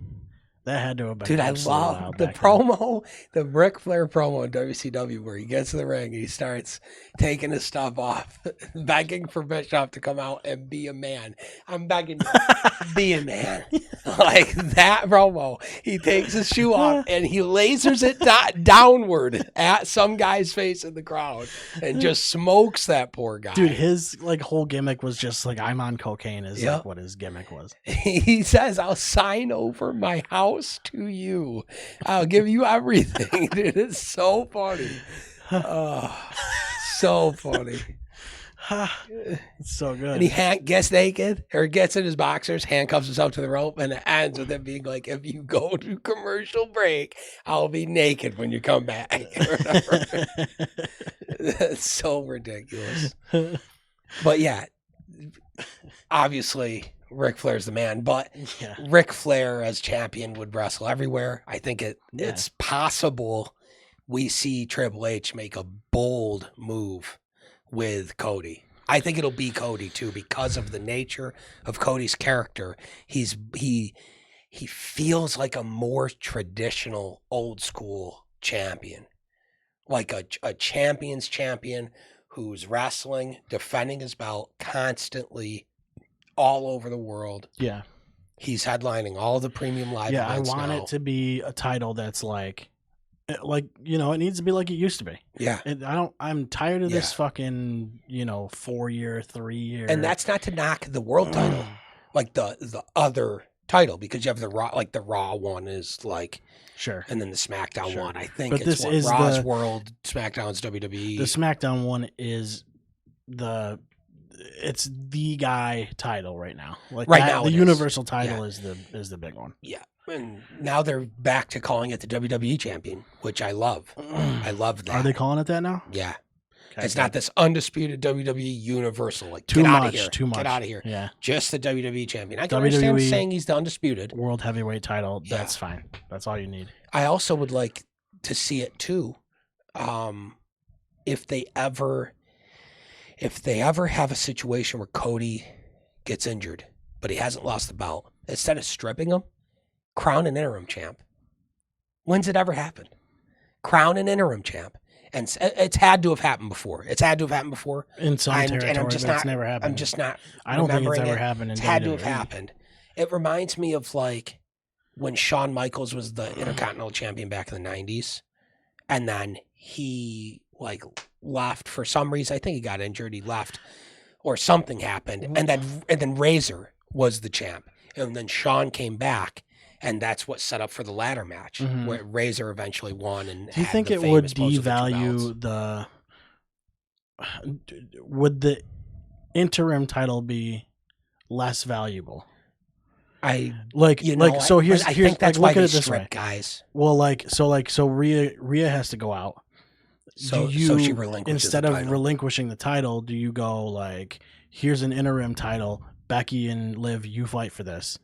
That had to have been. Dude, I love the promo, the Ric Flair promo in WCW where he gets to the ring and he starts taking his stuff off, begging for Bischoff to come out and be a man. I'm begging you, be a man. Like that promo. He takes his shoe off and he lasers it downward at some guy's face in the crowd and just smokes that poor guy. Dude, his whole gimmick was just I'm on cocaine is what his gimmick was. He says, I'll sign over my house to you. I'll give you everything. Dude, it's so funny. So funny. It's so good. And he gets naked or gets in his boxers, handcuffs himself to the rope, and it ends with him being like, if you go to commercial break, I'll be naked when you come back. It's so ridiculous. But yeah, obviously Ric Flair's the man, but Ric Flair as champion would wrestle everywhere. I think it's possible we see Triple H make a bold move with Cody. I think it'll be Cody too because of the nature of Cody's character. He feels like a more traditional old school champion. Like a champion's champion who's wrestling, defending his belt constantly all over the world. Yeah. He's headlining all the premium live events I want it to be a title that's Like, it needs to be like it used to be. Yeah. I'm tired of this fucking, 4-year, 3-year. And that's not to knock the world title, like the other title, because you have the Raw, like the Raw one is like, sure. And then the SmackDown one, I think but it's this is Raw's World, SmackDown's WWE. The SmackDown one is it's the guy title right now. Like right now, the Universal title is the big one. Yeah. And now they're back to calling it the WWE champion, which I love. I love that. Are they calling it that now? Yeah. Okay, it's not this undisputed WWE Universal. Like, too get much, out of here. Too much. Get out of here. Yeah. Just the WWE champion. I can understand saying he's the undisputed World Heavyweight title. That's fine. That's all you need. I also would like to see it too. If they ever have a situation where Cody gets injured, but he hasn't lost the belt, instead of stripping him, crown an interim champ. When's it ever happened? Crown an interim champ. And it's had to have happened before. In some territory, and it's never happened. I'm just not. I don't think it's ever happened. It's had to have happened. It reminds me of like when Shawn Michaels was the Intercontinental Champion back in the 90s, and then he like left for some reason. I think he got injured. He left, or something happened, and then Razor was the champ, and then Shawn came back. And that's what set up for the ladder match, where Razor eventually won. And do you think it would devalue would the interim title be less valuable? So here's think that's look why at it this way, guys. Well, so Rhea has to go out. So she relinquishes instead of relinquishing the title, do you go like, here's an interim title, Becky and Liv, you fight for this,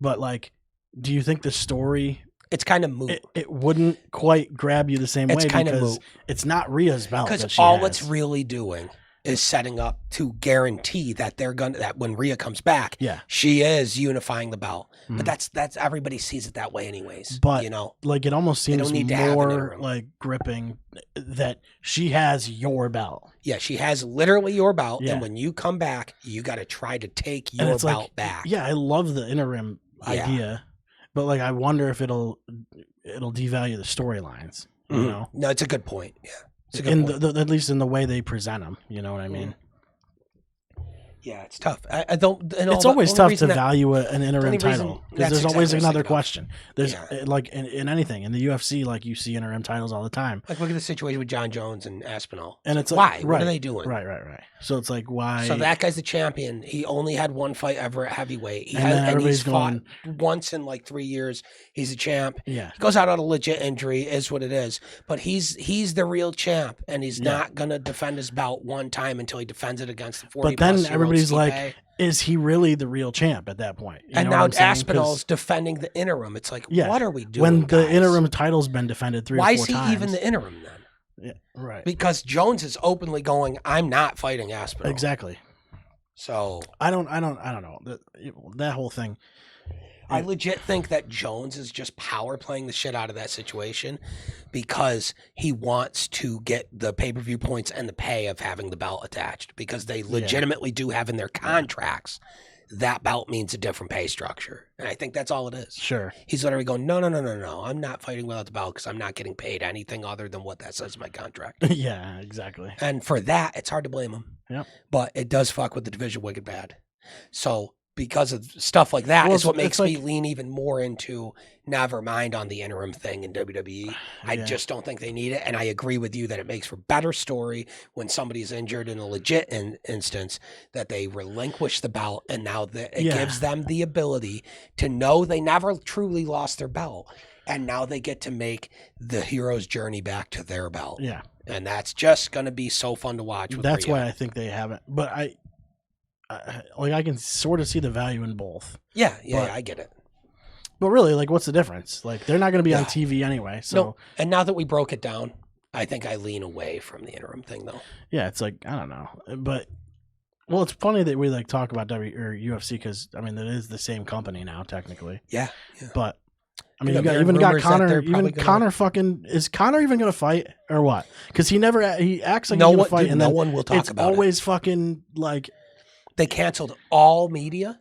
but like. Do you think the story? It's kind of moot. It wouldn't quite grab you the same way because it's not Rhea's belt. Because all it's really doing is setting up to guarantee that that when Rhea comes back, she is unifying the belt. But that's everybody sees it that way anyways. But like it almost seems more like gripping that she has your belt. Yeah, she has literally your belt, and when you come back, you got to try to take your belt back. Yeah, I love the interim idea. But like, I wonder if it'll devalue the storylines. You know? No, it's a good point. Yeah, it's a good point. At least in the way they present them. You know what I mean? Yeah, it's tough. I don't. It's always tough to value an interim title because there's always another question. There's like in anything in the UFC, like you see interim titles all the time. Like look at the situation with John Jones and Aspinall. And it's like, why? What are they doing? Right. So it's like why? So that guy's the champion. He only had one fight ever at heavyweight. He's fought once in like 3 years. He's a champ. Yeah. He goes out on a legit injury, is what it is. But he's the real champ, and he's not gonna defend his belt one time until he defends it against the 40+. But then everybody's like, is he really the real champ at that point? And now Aspinall's defending the interim. It's like, what are we doing? When the interim title's been defended 3 or 4 times. Why is he even the interim then? Yeah, right. Because Jones is openly going, I'm not fighting Aspinall. Exactly. So I don't know that whole thing. I legit think that Jones is just power playing the shit out of that situation because he wants to get the pay-per-view points and the pay of having the belt attached, because they legitimately do have in their contracts that belt means a different pay structure. And I think that's all it is. Sure. He's literally going, no. I'm not fighting without the belt because I'm not getting paid anything other than what that says in my contract. Yeah, exactly. And for that, it's hard to blame him. Yep. But it does fuck with the division wicked bad. So because of stuff like that is what makes me lean even more into never mind on the interim thing in WWE. I just don't think they need it. And I agree with you that it makes for better story when somebody's injured in a legit instance that they relinquish the belt, and now it gives them the ability to know they never truly lost their belt. And now they get to make the hero's journey back to their belt. Yeah. And that's just going to be so fun to watch. That's why I think they haven't. But I can sort of see the value in both. Yeah, I get it. But really, like, what's the difference? Like, they're not going to be on TV anyway. So, no. And now that we broke it down, I think I lean away from the interim thing, though. Yeah, it's like, I don't know, but it's funny that we like talk about UFC because I mean, that is the same company now technically. Yeah. But I mean, you got Connor. Even Connor is Connor even going to fight or what? Because he acts like he's going to fight, and no one will talk about it. It's always fucking like. They canceled all media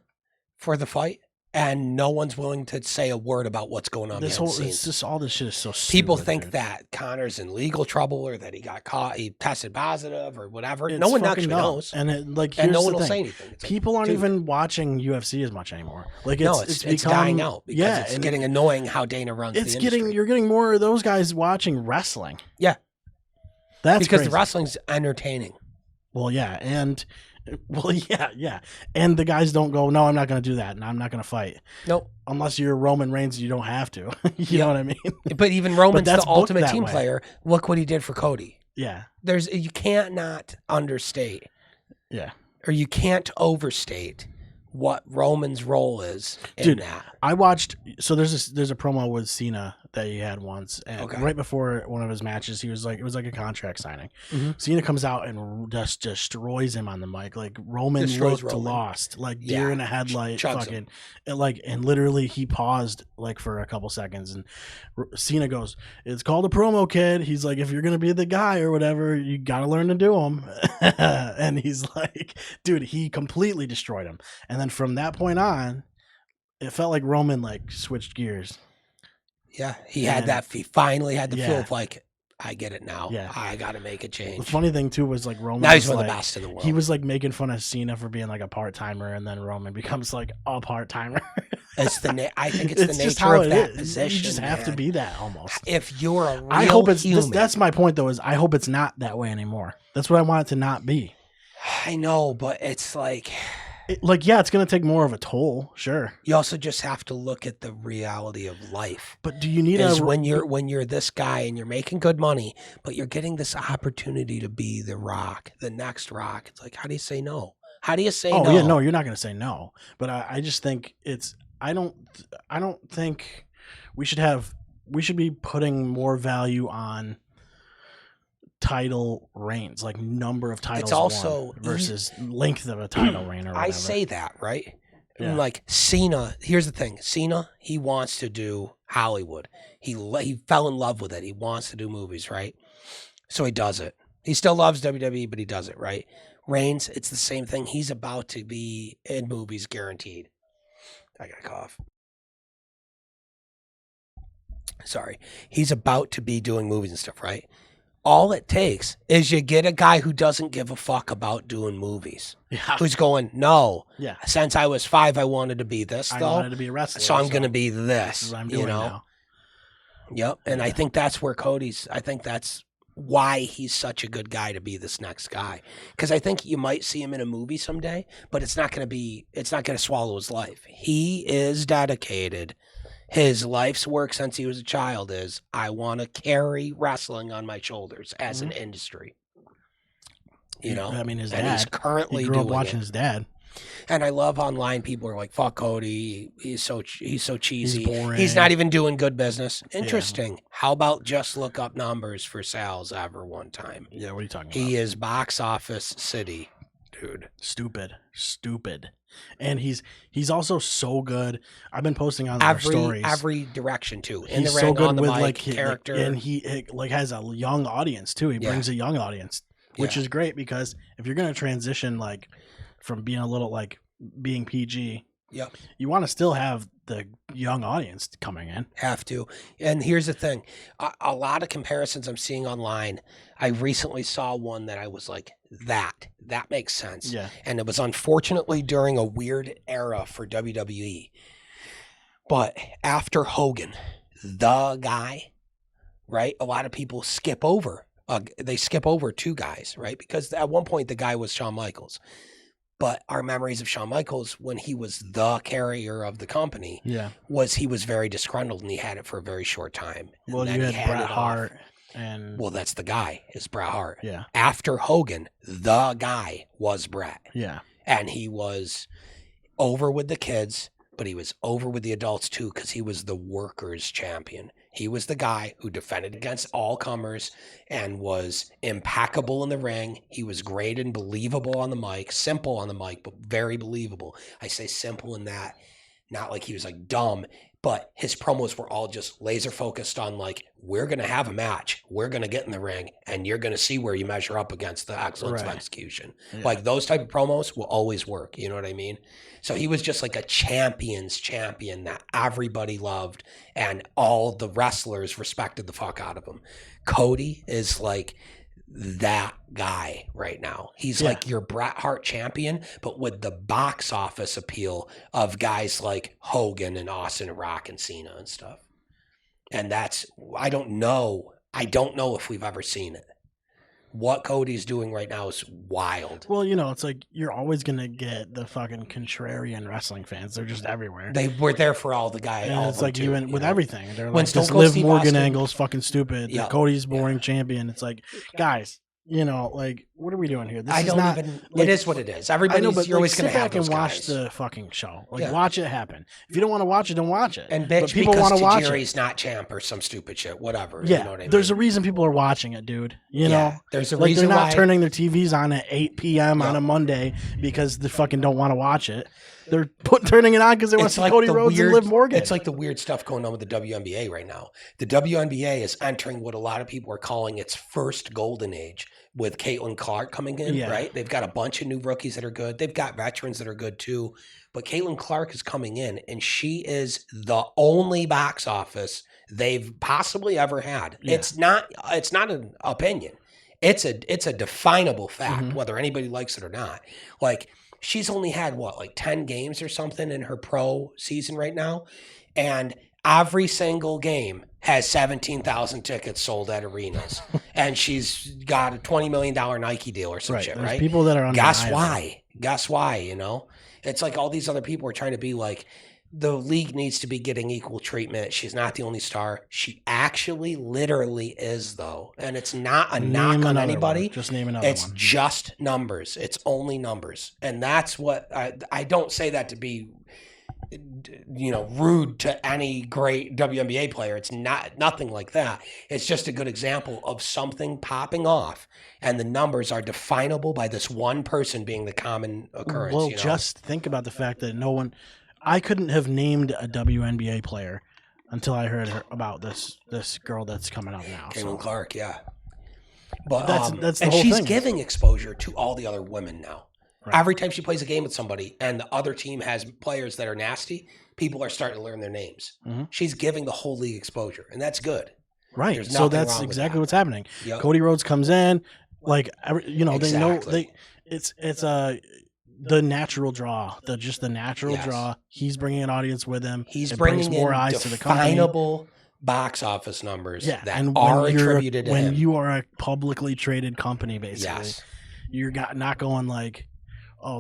for the fight. and no one's willing to say a word about what's going on behind the scenes. It's just all this shit is so stupid. People think that Connor's in legal trouble or that he got caught, he tested positive or whatever. It's no one fucking actually dumb. knows, and no one will say anything. It's people aren't even watching UFC as much anymore. Like it's become, dying out because it's getting annoying how Dana runs. You're getting more of those guys watching wrestling. Yeah, that's because crazy. the wrestling's entertaining. Well, yeah, and the guys don't go, no, I'm not going to do that, and I'm not going to fight. Nope. Unless you're Roman Reigns, you don't have to. You know what I mean? But even Roman's the ultimate team player. Look what he did for Cody. Yeah. You can't not understate. Yeah. Or you can't overstate what Roman's role is in that. I watched, so there's a promo with Cena that he had once, and right before one of his matches, he was like, it was like a contract signing. Mm-hmm. Cena comes out and just destroys him on the mic. Like Roman looked lost, like deer in a headlight, fucking, and literally he paused like for a couple seconds, and Cena goes, "It's called a promo, kid." He's like, "If you're gonna be the guy or whatever, you gotta learn to do them." And he's like, dude, he completely destroyed him. And then from that point on, it felt like Roman like switched gears. Yeah, he finally had the feel of like, I get it now. Yeah. I got to make a change. The funny thing too was like Roman. Now he's one of the best in the world. He was like making fun of Cena for being like a part timer, and then Roman becomes like a part timer. I think it's the nature of that position. You just have to be that almost. If you're a real human. That's my point though. Is I hope it's not that way anymore. That's what I want it to not be. I know, but it's like. It's going to take more of a toll, sure. You also just have to look at the reality of life. But do you need when you're this guy and you're making good money, but you're getting this opportunity to be the Rock, the next Rock? It's like, how do you say no? How do you say no? Oh yeah, no, you're not going to say no. But I just think I don't think we should be putting more value on title reigns, like number of titles. It's also versus length of a title reign or whatever. I say that, right? Yeah. Like Cena, here's the thing. Cena, he wants to do Hollywood. He fell in love with it. He wants to do movies, right? So he does it. He still loves WWE, but he does it, right? Reigns, it's the same thing. He's about to be in movies guaranteed. I got a cough. Sorry. He's about to be doing movies and stuff, right? All it takes is you get a guy who doesn't give a fuck about doing movies. Yeah. Who's going, no. Yeah. Since I was 5, I wanted to be this, though. I wanted to be a wrestler. So I'm going to be this. This is what I'm doing now. Yep. And I think that's where I think that's why he's such a good guy to be this next guy. Because I think you might see him in a movie someday, but it's not going to swallow his life. He is dedicated. His life's work since he was a child is, I want to carry wrestling on my shoulders as an industry. You know? I mean, his dad. And he's currently he grew up watching his dad. And I love online people are like, fuck Cody. He's so cheesy. He's boring. He's not even doing good business. Interesting. Yeah. How about just look up numbers for sales ever one time? Yeah, what are you talking about? He is box office city, dude. Stupid. And he's also so good. I've been posting on our stories. Every direction too. In he's the ring, so good on the with mic, character, and he has a young audience too. He brings a young audience, which is great because if you're gonna transition like from being a little like being PG, you want to still have the young audience coming in. Have to. And here's the thing: a lot of comparisons I'm seeing online. I recently saw one that I was like, that makes sense. Yeah. And it was unfortunately during a weird era for WWE. But after Hogan, the guy, right? A lot of people skip over. They skip over 2 guys, right? Because at one point the guy was Shawn Michaels. But our memories of Shawn Michaels when he was the carrier of the company was he was very disgruntled and he had it for a very short time. Well, you had Bret Hart. Well, that's the guy, is Bret Hart. Yeah. After Hogan, the guy was Bret. Yeah. And he was over with the kids, but he was over with the adults too because he was the workers' champion. He was the guy who defended against all comers and was impeccable in the ring. He was great and believable on the mic, simple on the mic, but very believable. I say simple in that, not like he was like dumb, but his promos were all just laser focused on like, we're going to have a match. We're going to get in the ring and you're going to see where you measure up against the excellence of execution. Yeah. Like those type of promos will always work. You know what I mean? So he was just like a champion's champion that everybody loved and all the wrestlers respected the fuck out of him. Cody is like that guy right now. He's like your Bret Hart champion, but with the box office appeal of guys like Hogan and Austin and Rock and Cena and stuff. And that's, I don't know if we've ever seen it. What Cody's doing right now is wild. Well, you know, it's like you're always going to get the fucking contrarian wrestling fans. They're just everywhere. They were there for all the guys. And it's like even with everything. They're like, this Liv Morgan angle's fucking stupid. Yeah. Cody's boring champion. It's like, guys, you know, like, what are we doing here? This is not, it is what it is. Everybody's, you're always going to have those guys. Watch the fucking show. Like, watch it happen. If you don't want to watch it, don't watch it. And bitch, but people want to watch Tajiri's not champ or some stupid shit, whatever. Yeah, you know what I mean? There's a reason people are watching it, dude. You know? There's a reason they're not turning their TVs on at 8 p.m. on a Monday because they fucking don't want to watch it. They're turning it on because they want to see Cody Rhodes and Liv Morgan. It's like the weird stuff going on with the WNBA right now. The WNBA is entering what a lot of people are calling its first golden age with Caitlin Clark coming in, right? They've got a bunch of new rookies that are good. They've got veterans that are good too. But Caitlin Clark is coming in, and she is the only box office they've possibly ever had. Yeah. It's not an opinion. It's a definable fact, whether anybody likes it or not. Like, she's only had, 10 games or something in her pro season right now. And every single game has 17,000 tickets sold at arenas. And she's got a $20 million Nike deal or some shit, right? People that are on Guess why, you know? It's like all these other people are trying to be like, the league needs to be getting equal treatment. She's not the only star. She actually literally is, though. And it's not a knock on anybody. Just name another one. It's just numbers. It's only numbers. And that's what I don't say that to be, rude to any great WNBA player. It's nothing like that. It's just a good example of something popping off, and the numbers are definable by this one person being the common occurrence. Well, just think about the fact that I couldn't have named a WNBA player until I heard about this girl that's coming up now. Caitlin Clark, yeah. But that's the and whole she's thing. Giving exposure to all the other women now. Right. Every time she plays a game with somebody and the other team has players that are nasty, people are starting to learn their names. Mm-hmm. She's giving the whole league exposure, and that's good. Right. So that's exactly what's happening. Yep. Cody Rhodes comes in, they know it's the natural draw, the natural draw. He's bringing an audience with him. He's bringing more eyes to the company. Definable box office numbers that are attributed to him. When you are a publicly traded company, basically, you're not going like, oh,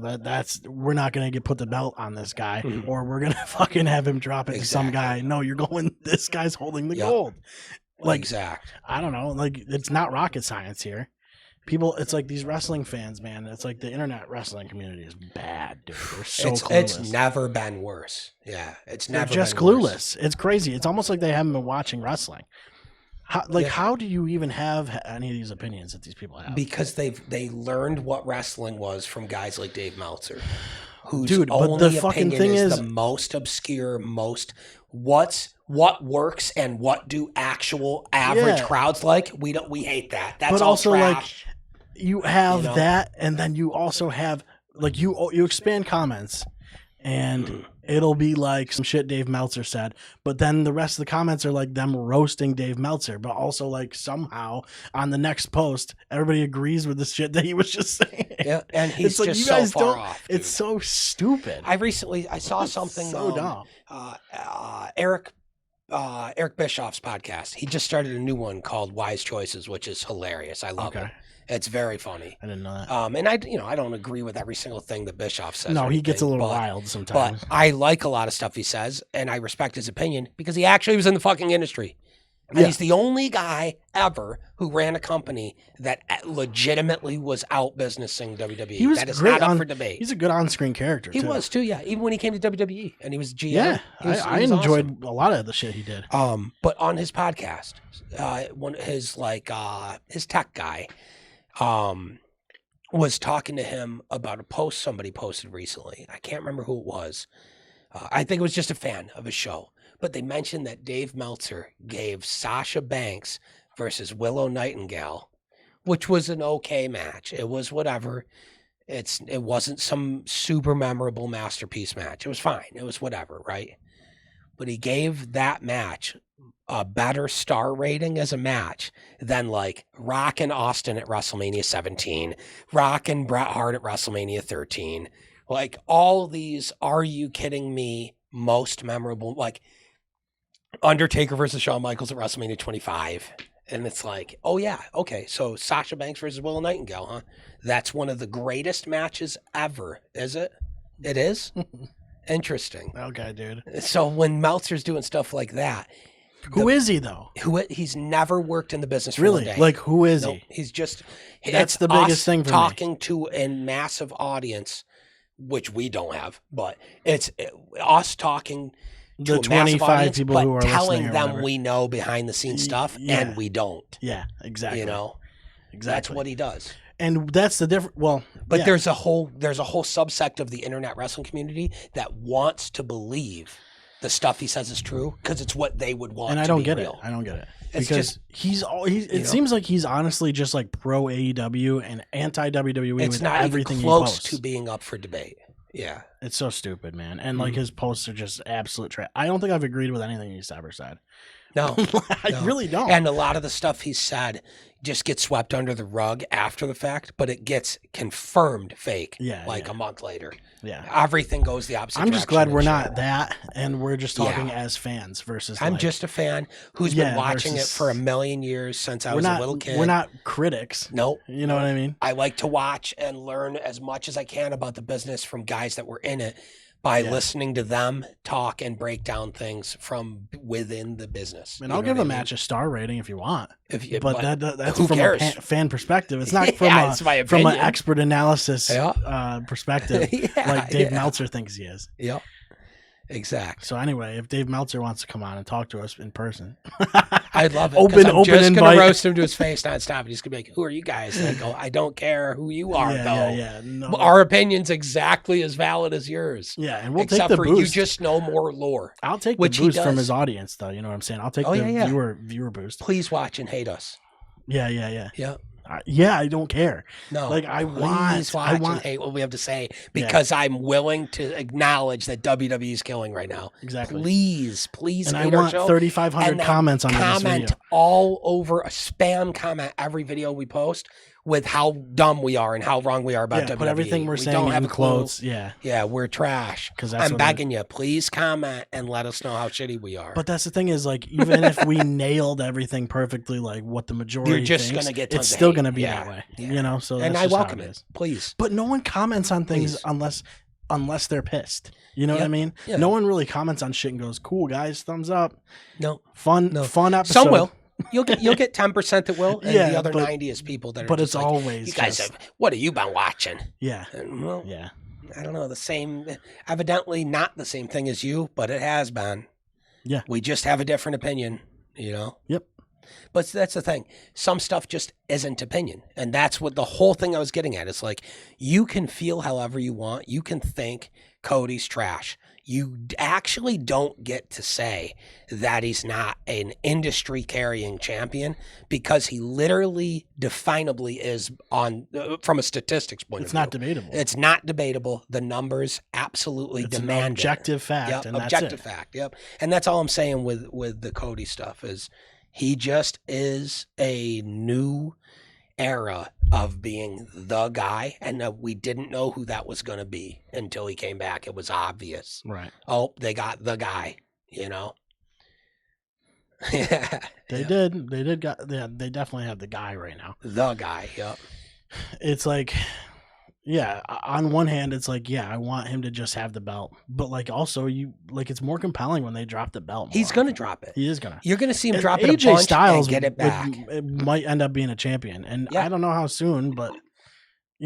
we're not going to put the belt on this guy, or we're going to fucking have him drop it to some guy. No, you're going, this guy's holding the gold. I don't know. It's not rocket science here. People, it's like these wrestling fans, man. It's like the internet wrestling community is bad, dude. They're so clueless. It's never been worse. Yeah, it's never been just clueless. It's crazy. It's almost like they haven't been watching wrestling. How do you even have any of these opinions that these people have? Because they learned what wrestling was from guys like Dave Meltzer, whose but the fucking thing is the most obscure, what works and what do actual average crowds like. We hate that. That's all also trash. You have that, and then you also have you expand comments, and it'll be like some shit Dave Meltzer said, but then the rest of the comments are like them roasting Dave Meltzer, but also like somehow on the next post everybody agrees with the shit that he was just saying. Yeah, and he's just you guys so far off. Dude. It's so stupid. I saw something so dumb. Eric Bischoff's podcast. He just started a new one called Wise Choices, which is hilarious. I love it. It's very funny. I didn't know that. And I don't agree with every single thing that Bischoff says. No, he gets a little wild sometimes. But I like a lot of stuff he says, and I respect his opinion because he actually was in the fucking industry. And he's the only guy ever who ran a company that legitimately was out businessing WWE. That is not up for debate. He's a good on-screen character, He was, too, yeah. Even when he came to WWE and he was GM. Yeah, I enjoyed a lot of the shit he did. But on his podcast, his tech guy was talking to him about a post somebody posted recently. I can't remember who it was. I think it was just a fan of a show. But they mentioned that Dave Meltzer gave Sasha Banks versus Willow Nightingale, which was an okay match. It was whatever. It wasn't some super memorable masterpiece match. It was fine. It was whatever, right? But he gave that match a better star rating as a match than like Rock and Austin at WrestleMania 17, Rock and Bret Hart at WrestleMania 13. Like all these, are you kidding me? Most memorable, like Undertaker versus Shawn Michaels at WrestleMania 25. And it's like, oh yeah, okay. So Sasha Banks versus Willow Nightingale, huh? That's one of the greatest matches ever, is it? It is? Interesting. Okay, dude. So when Meltzer's doing stuff like that, who is he though? He's never worked in the business for really? one day. Like who is he? He's just that's the biggest thing for talking me. To a massive audience, which we don't have, but it's us talking to the 25 audience, people who are telling listening them we know behind the scenes stuff and we don't. Yeah, exactly. You know, that's what he does. And that's the difference. Well, but there's a whole subsect of the internet wrestling community that wants to believe the stuff he says is true because it's what they would want. And I to don't be get real. it. I don't get it It's because it seems like he's honestly just like pro AEW and anti WWE. It's with not everything even close he posts. to being up for debate. Yeah, it's so stupid, man. And like his posts are just absolute trash. I don't think I've agreed with anything he's ever said. No, I really don't. And a lot of the stuff he said just gets swept under the rug after the fact, but it gets confirmed fake. Yeah, a month later. Yeah, everything goes the opposite. I'm just glad we're not that, and we're just talking as fans versus. I'm just a fan who's been watching it for a million years since I was a little kid. We're not critics. Nope. You know what I mean? I like to watch and learn as much as I can about the business from guys that were in it by listening to them talk and break down things from within the business. And I'll give a match a star rating if you want. But that's who from cares? a fan perspective. It's not from an expert analysis perspective like Dave Meltzer thinks he is. Yep. Exactly. So anyway, if Dave Meltzer wants to come on and talk to us in person, I'd love it. I'm just invite. Gonna roast him to his face nonstop. He's gonna be like, "Who are you guys?" And I go, "I don't care who you are, though. No. Our opinion's exactly as valid as yours. Yeah, and we'll except take the for boost. You just know more lore. I'll take the boost from his audience, though. You know what I'm saying? I'll take the viewer boost. Please watch and hate us. Yeah. I don't care. No, like I want and hate what we have to say because I'm willing to acknowledge that WWE is killing right now. Exactly. Please, and hate I our want show 3,500 comments on this video. Comment all over a spam comment every video we post with how dumb we are and how wrong we are about WWE. Put everything we're saying in quotes. Yeah, we're trash. Because I'm begging you, please comment and let us know how shitty we are. But that's the thing is, like, even if we nailed everything perfectly, like what the majority you're just thinks, gonna get it's still going to be that way. Yeah. You know, so and I welcome it. Please. But no one comments on things unless they're pissed. You know what I mean? Yeah. No one really comments on shit and goes, "Cool guys, thumbs up." No, fun episode. Some will. You'll get 10% that will, and the other 90 is people that are. But just it's like, always you guys. What have you been watching? Yeah. And, I don't know. The same, evidently not the same thing as you, but it has been. Yeah. We just have a different opinion. You know. Yep. But that's the thing. Some stuff just isn't opinion, and that's what the whole thing I was getting at. It's like you can feel however you want. You can think Cody's trash. You actually don't get to say that he's not an industry carrying champion because he literally definably is on from a statistics point of view. It's not debatable. It's not debatable. The numbers absolutely demand an objective fact. Yep, and objective that's it. fact. Yep. And that's all I'm saying with the Cody stuff is he just is a new era of being the guy, and we didn't know who that was going to be until he came back. It was obvious. Right. Oh, they got the guy, you know? They did. They definitely have the guy right now. The guy, yep. It's like, on one hand, it's like, I want him to just have the belt. But, like, also, it's more compelling when they drop the belt more. He's going to drop it. He is going to. You're going to see him drop it a AJ bunch Styles and get it back. it might end up being a champion. And I don't know how soon, but,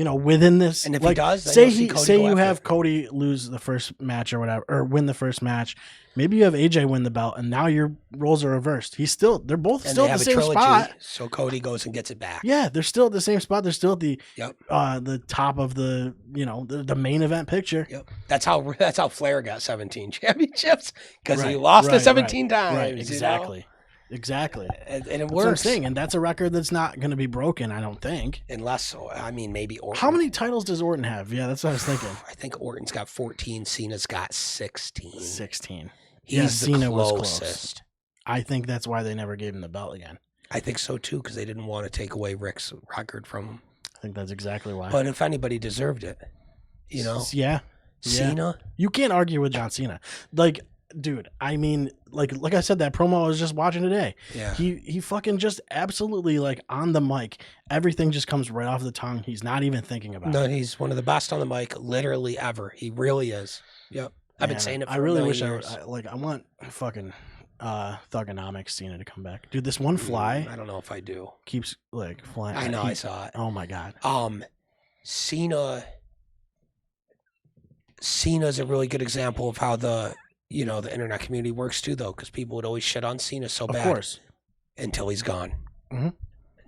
within this, And if like, he does, then say you'll see Cody say go you after have it. Cody lose the first match or whatever, or win the first match. Maybe you have AJ win the belt, and now your roles are reversed. They're both And still they at have the a same trilogy, spot. so Cody goes and gets it back. Yeah, they're still at the same spot. They're still at the Yep. the top of the the main event picture. Yep. That's how Flair got 17 championships, because he Right, lost it right, 17 times. Right, exactly. Exactly. And it That's works. what I'm saying, and that's a record that's not going to be broken, I don't think. Unless, maybe Orton. How many titles does Orton have? Yeah, that's what I was thinking. I think Orton's got 14. Cena's got 16. 16. He's the Cena was closest. close. I think that's why they never gave him the belt again. I think so too, because they didn't want to take away Rick's record from him. I think that's exactly why. But if anybody deserved it, Yeah. Cena. You can't argue with John Cena. Like, dude, I mean, like I said, that promo I was just watching today. Yeah. He fucking just absolutely, like, on the mic, everything just comes right off the tongue. He's not even thinking about it. No, he's one of the best on the mic, literally ever. He really is. Yep. I've been saying it for I really a wish million years. I want fucking Thugonomics Cena to come back. Dude, this one fly I don't know if I do. keeps like flying. I know, I saw it. Oh my god. Cena's a really good example of how the internet community works too, though, because people would always shit on Cena so bad. Of course. Until he's gone. Mhm.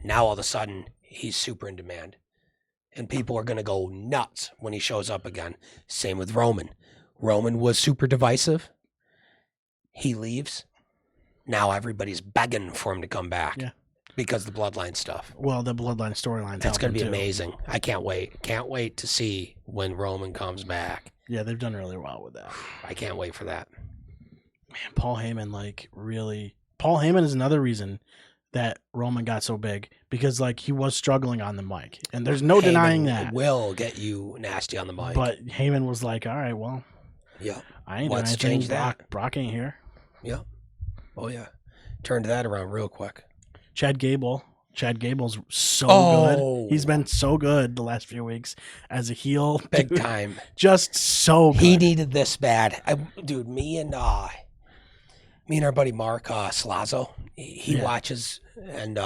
Now all of a sudden he's super in demand, and people are gonna go nuts when he shows up again. Same with Roman. Roman was super divisive. He leaves. Now everybody's begging for him to come back. Yeah. Because of the bloodline stuff. Well, the bloodline storyline. That's going to be amazing. I can't wait. Can't wait to see when Roman comes back. Yeah, they've done really well with that. I can't wait for that. Man, Paul Heyman, Paul Heyman is another reason that Roman got so big, because like he was struggling on the mic, and there's no denying that. Will get you nasty on the mic. But Heyman was like, all right, well, yeah, I ain't let's doing anything. change that. Brock ain't here. Yeah. Oh yeah. Turned that around real quick. Chad Gable's so Oh. good. He's been so good the last few weeks as a heel. Big dude. time. Just so good. He needed this bad. Dude, me and our buddy Mark Slazo, he watches, and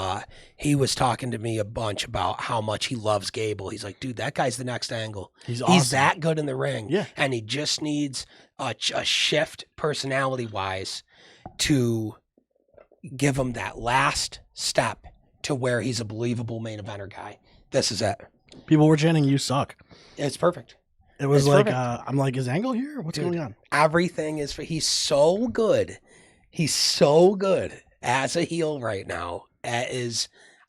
he was talking to me a bunch about how much he loves Gable. He's like, dude, that guy's the next Angle. He's awesome. He's that good in the ring. Yeah. And he just needs a shift personality-wise to give him that last step to where he's a believable main eventer guy. This is it. People were chanting, "You suck." It's perfect. It was It's like, perfect. I'm like, is Angle here? What's Dude, going on? Everything is he's so good. He's so good as a heel right now.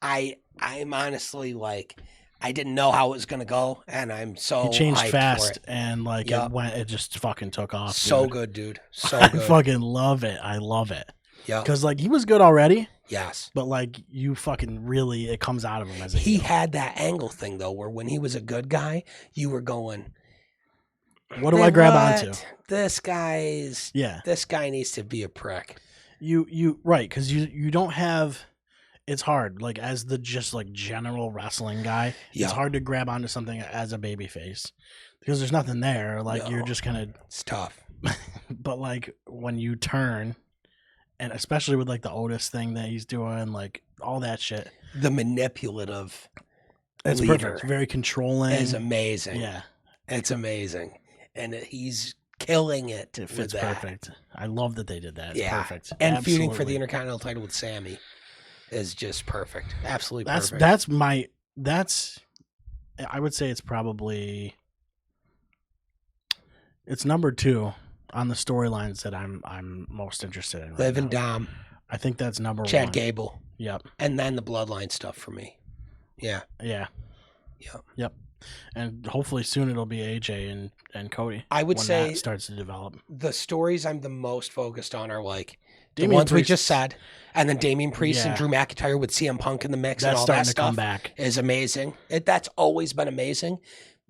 I'm honestly like, I didn't know how it was gonna go, and I'm so He changed hyped fast, for it. and like Yup. it just fucking took off. So dude. good, dude. So I good. fucking love it. I love it. Yeah. Because like he was good already, Yes. but like you fucking really, it comes out of him as a He heel. had that Angle thing though, where when he was a good guy, you were going, What do I grab onto? This guy needs to be a prick. You right, because you don't have. It's hard, like as the just like general wrestling guy. Yeah. It's hard to grab onto something as a babyface because there's nothing there. Like you're No. just kind of. It's tough. But like when you turn, and especially with like the Otis thing that he's doing, like all that shit. The manipulative It's leader perfect. It's very controlling. is amazing. Yeah, It's amazing. And he's killing it. it fits with that. perfect. I love that they did that. It's Yeah. perfect. And feuding for the Absolutely. Intercontinental title with Sammy is just perfect. Absolutely That's perfect. that's I would say it's probably it's number 2 on the storylines that I'm most interested in. Right Liv and now. Dom, I think that's number Chad 1. Gable, Yep. and then the bloodline stuff for me. Yeah. Yeah. Yep. Yep. And hopefully soon it'll be AJ and Cody. I would when say that starts to develop. the stories I'm the most focused on are like the Damian ones we Priest- just said, and then Damian Priest and Yeah. Drew McIntyre with CM Punk in the mix and That's all starting that to come stuff back. is amazing. That's always been amazing.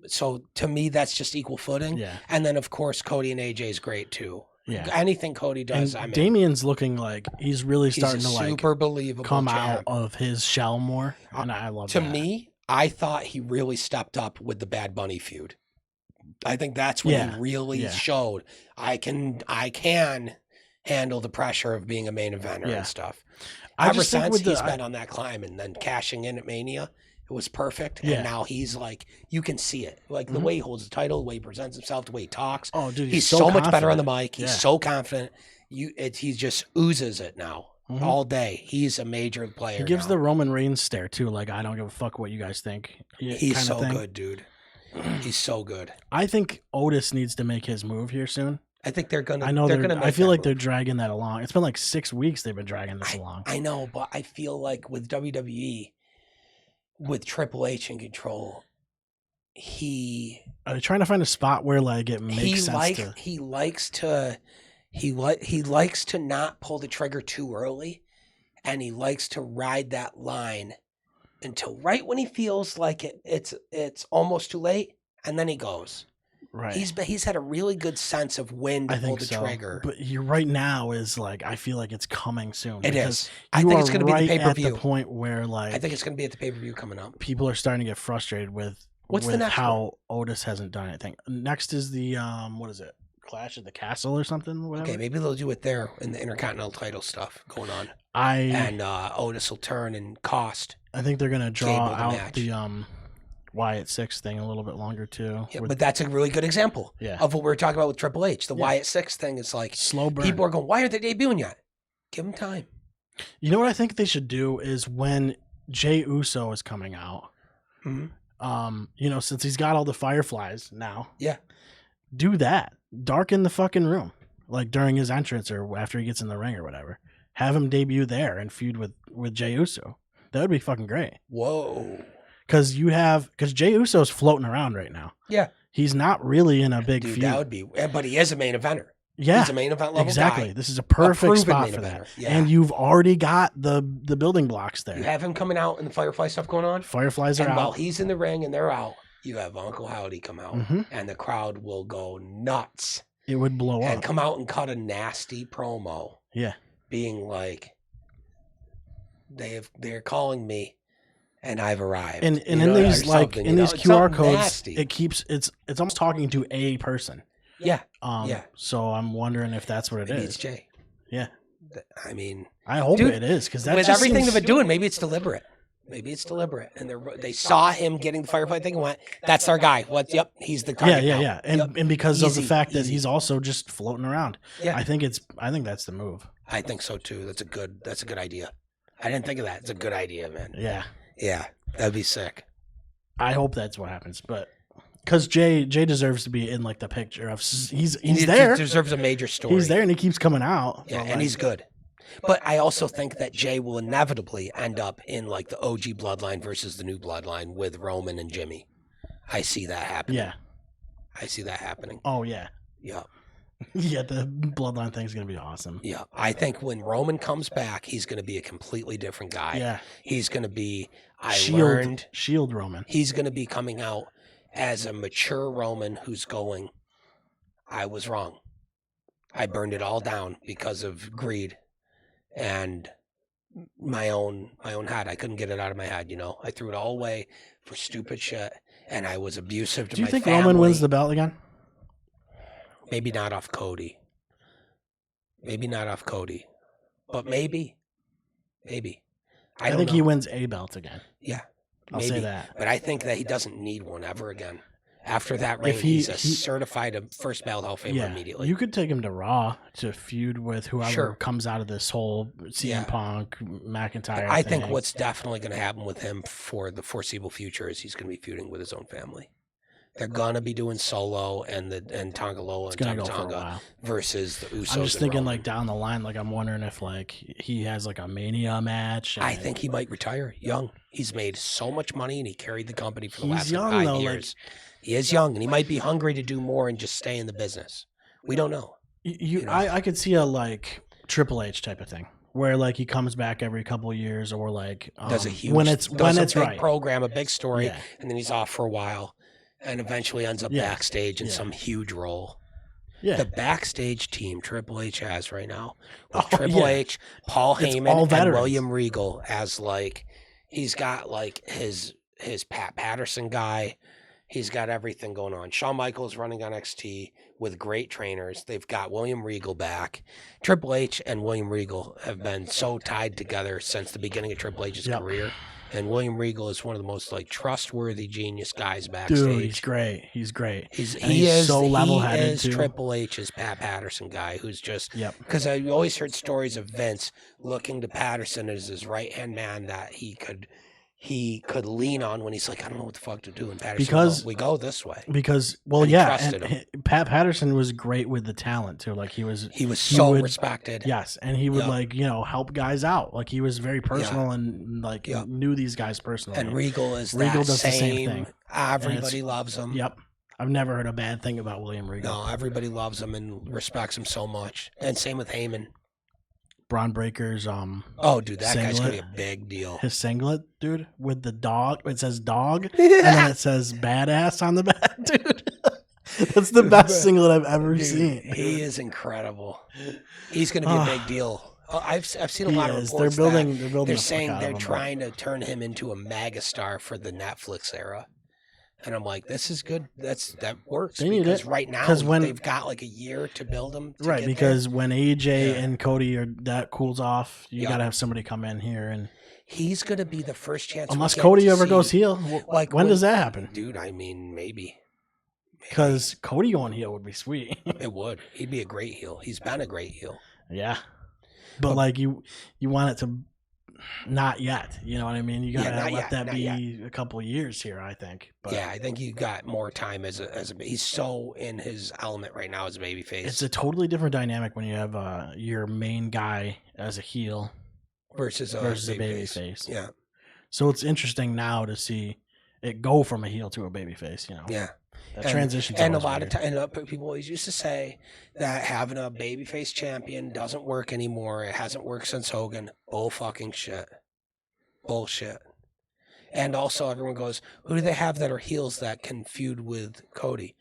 So to me, that's just equal footing. Yeah. And then of course Cody and AJ is great too. Yeah. Anything Cody does, And I'm in. Damian's looking like he's really He's starting a to like super believable come champ. out of his shell more, and I love To that. me, I thought he really stepped up with the Bad Bunny feud. I think that's when Yeah. he really Yeah. showed I can handle the pressure of being a main eventer Yeah. and stuff. I Ever just think since with he's been on that climb, and then cashing in at Mania It was perfect. Yeah. And now he's like, you can see it. Like the way he holds the title, the way he presents himself, the way he talks. Oh, dude, he's so much better on the confident. mic. He's so confident. He just oozes it now all day. He's a major player. He gives now. the Roman Reigns stare too. Like, I don't give a fuck what you guys think. He's so good, dude. He's so good. I think Otis needs to make his move here soon. I think they're gonna. I know they're gonna. I feel like they're dragging that along. It's been like 6 weeks they've been dragging this along. I know, but I feel like with WWE, with Triple H in control, are they trying to find a spot where like it makes sense? He likes to not pull the trigger too early, and he likes to ride that line until right when he feels like it's almost too late, and then he goes. Right. He's had a really good sense of when to pull the trigger. But you right now is like, I feel like it's coming soon. It is. I think it's going to be the pay-per-view. At the point where like I think it's going to be at the pay-per-view coming up. People are starting to get frustrated with the next how Otis hasn't done anything. Next is the what is it? Clash at the Castle or something. Whatever. Okay, maybe they'll do it there in the Intercontinental title stuff going on. Otis will turn and cost. I think they're going to draw out the Wyatt 6 thing a little bit longer too. Yeah, but that's a really good example of what we were talking about with Triple H. The Wyatt 6 thing is like slow burn. People are going, why aren't they debuting yet? Give them time. You know what I think they should do is when Jey Uso is coming out, since he's got all the fireflies now, do that. Darken the fucking room, like during his entrance or after he gets in the ring or whatever. Have him debut there and feud with Jey Uso. That would be fucking great. Whoa. Because Jey Uso's floating around right now. Yeah. He's not really in a big feud. That would be, but he is a main eventer. Yeah. He's a main event level guy. This is a perfect spot for that. Yeah. And you've already got the building blocks there. You have him coming out and the Firefly stuff going on. Fireflies are out. While he's in the ring and they're out, you have Uncle Howdy come out and the crowd will go nuts. It would blow up. And come out and cut a nasty promo. Yeah. Being like, they're calling me. And I've arrived. And in these QR codes, it's almost talking to a person. Yeah. So I'm wondering if that's what it is. It's Jay. Yeah. I mean, I hope it is because with everything they've been doing, maybe it's deliberate. And they saw him getting the Firefly thing and went, "That's our guy." Yep, he's the target. Yeah. And because of the fact that he's also just floating around. Yeah. I think that's the move. I think so too. That's a good idea. I didn't think of that. It's a good idea, man. Yeah. Yeah, that'd be sick. I hope that's what happens, but because Jay deserves to be in like the picture of he's there. He deserves a major story. He's there and he keeps coming out. Yeah, and he's good. But I also think that Jay will inevitably end up in like the OG bloodline versus the new bloodline with Roman and Jimmy. I see that happening. Yeah, I see that happening. Oh yeah. Yeah. Yeah, the bloodline thing's gonna be awesome. Yeah, I think when Roman comes back, he's gonna be a completely different guy. Yeah, he's gonna be. Shield Roman. He's gonna be coming out as a mature Roman who's going, I was wrong. I burned it all down because of greed and my own head. I couldn't get it out of my head. I threw it all away for stupid shit, and I was abusive to my family. Do you think Roman wins the belt again? Maybe not off Cody. But maybe. I think he wins a belt again. Yeah. I'll say that. But I think that he doesn't need one ever again. After that reign, he's a certified first ballot Hall of Famer immediately. You could take him to Raw to feud with whoever comes out of this whole CM Punk, McIntyre I think what's definitely going to happen with him for the foreseeable future is he's going to be feuding with his own family. They're gonna be doing Solo and Tonga Loa and Tonga versus the Usos. I'm just thinking like down the line, like I'm wondering if like he has like a Mania match. I think he might retire young. He's made so much money and he carried the company for the last 5 years. He is young and he might be hungry to do more and just stay in the business. We don't know. I could see a like Triple H type of thing. Where like he comes back every couple of years, or like does a huge when it's big program, a big story, and then he's off for a while. And eventually ends up backstage in some huge role. Yeah. The backstage team Triple H has right now with Triple H, Paul Heyman, and William Regal as like he's got like his Pat Patterson guy. He's got everything going on. Shawn Michaels running on NXT with great trainers. They've got William Regal back. Triple H and William Regal have been so tied together since the beginning of Triple H's career. And William Regal is one of the most like trustworthy genius guys backstage. Dude, he's great. He's great. He's so level-headed He is too. Triple H's Pat Patterson guy who's just because Yep. I always heard stories of Vince looking to Patterson as his right-hand man that he could lean on when he's like, I don't know what the fuck to do. And Patterson, we go this way. Because, Pat Patterson was great with the talent too. Like he was so respected. Yes, and he would like help guys out. Like he was very personal and like knew these guys personally. And Regal does the same thing. Everybody loves him. Yep. I've never heard a bad thing about William Regal. No, everybody loves him and respects him so much. And same with Heyman. Braun Breaker's oh dude, that guy's gonna be a big deal. His singlet, dude, with the dog, it says dog, and then it says badass on the back, dude. That's the best singlet I've ever seen. He is incredible. He's gonna be a big deal. I've seen a lot of reports. They're saying they're trying to turn him into a megastar for the Netflix era. And I'm like, this is good. That works. They need it. Right now, they've got like a year to build them. Because when AJ and Cody that cools off, you got to have somebody come in here. And he's going to be the first chance. Unless Cody ever goes heel. Like when does that happen? Dude, I mean, maybe. Because Cody going heel would be sweet. It would. He'd be a great heel. He's been a great heel. Yeah. But like you want it to... Not yet, you know what I mean. You gotta let that be a couple of years here, I think. But yeah, I think you got more time as a. He's so in his element right now as a babyface. It's a totally different dynamic when you have your main guy as a heel versus a babyface. Yeah. So it's interesting now to see it go from a heel to a babyface. Yeah. That transition. And a lot of time, people always used to say that having a babyface champion doesn't work anymore. It hasn't worked since Hogan. Bullshit. And also everyone goes, who do they have that are heels that can feud with Cody?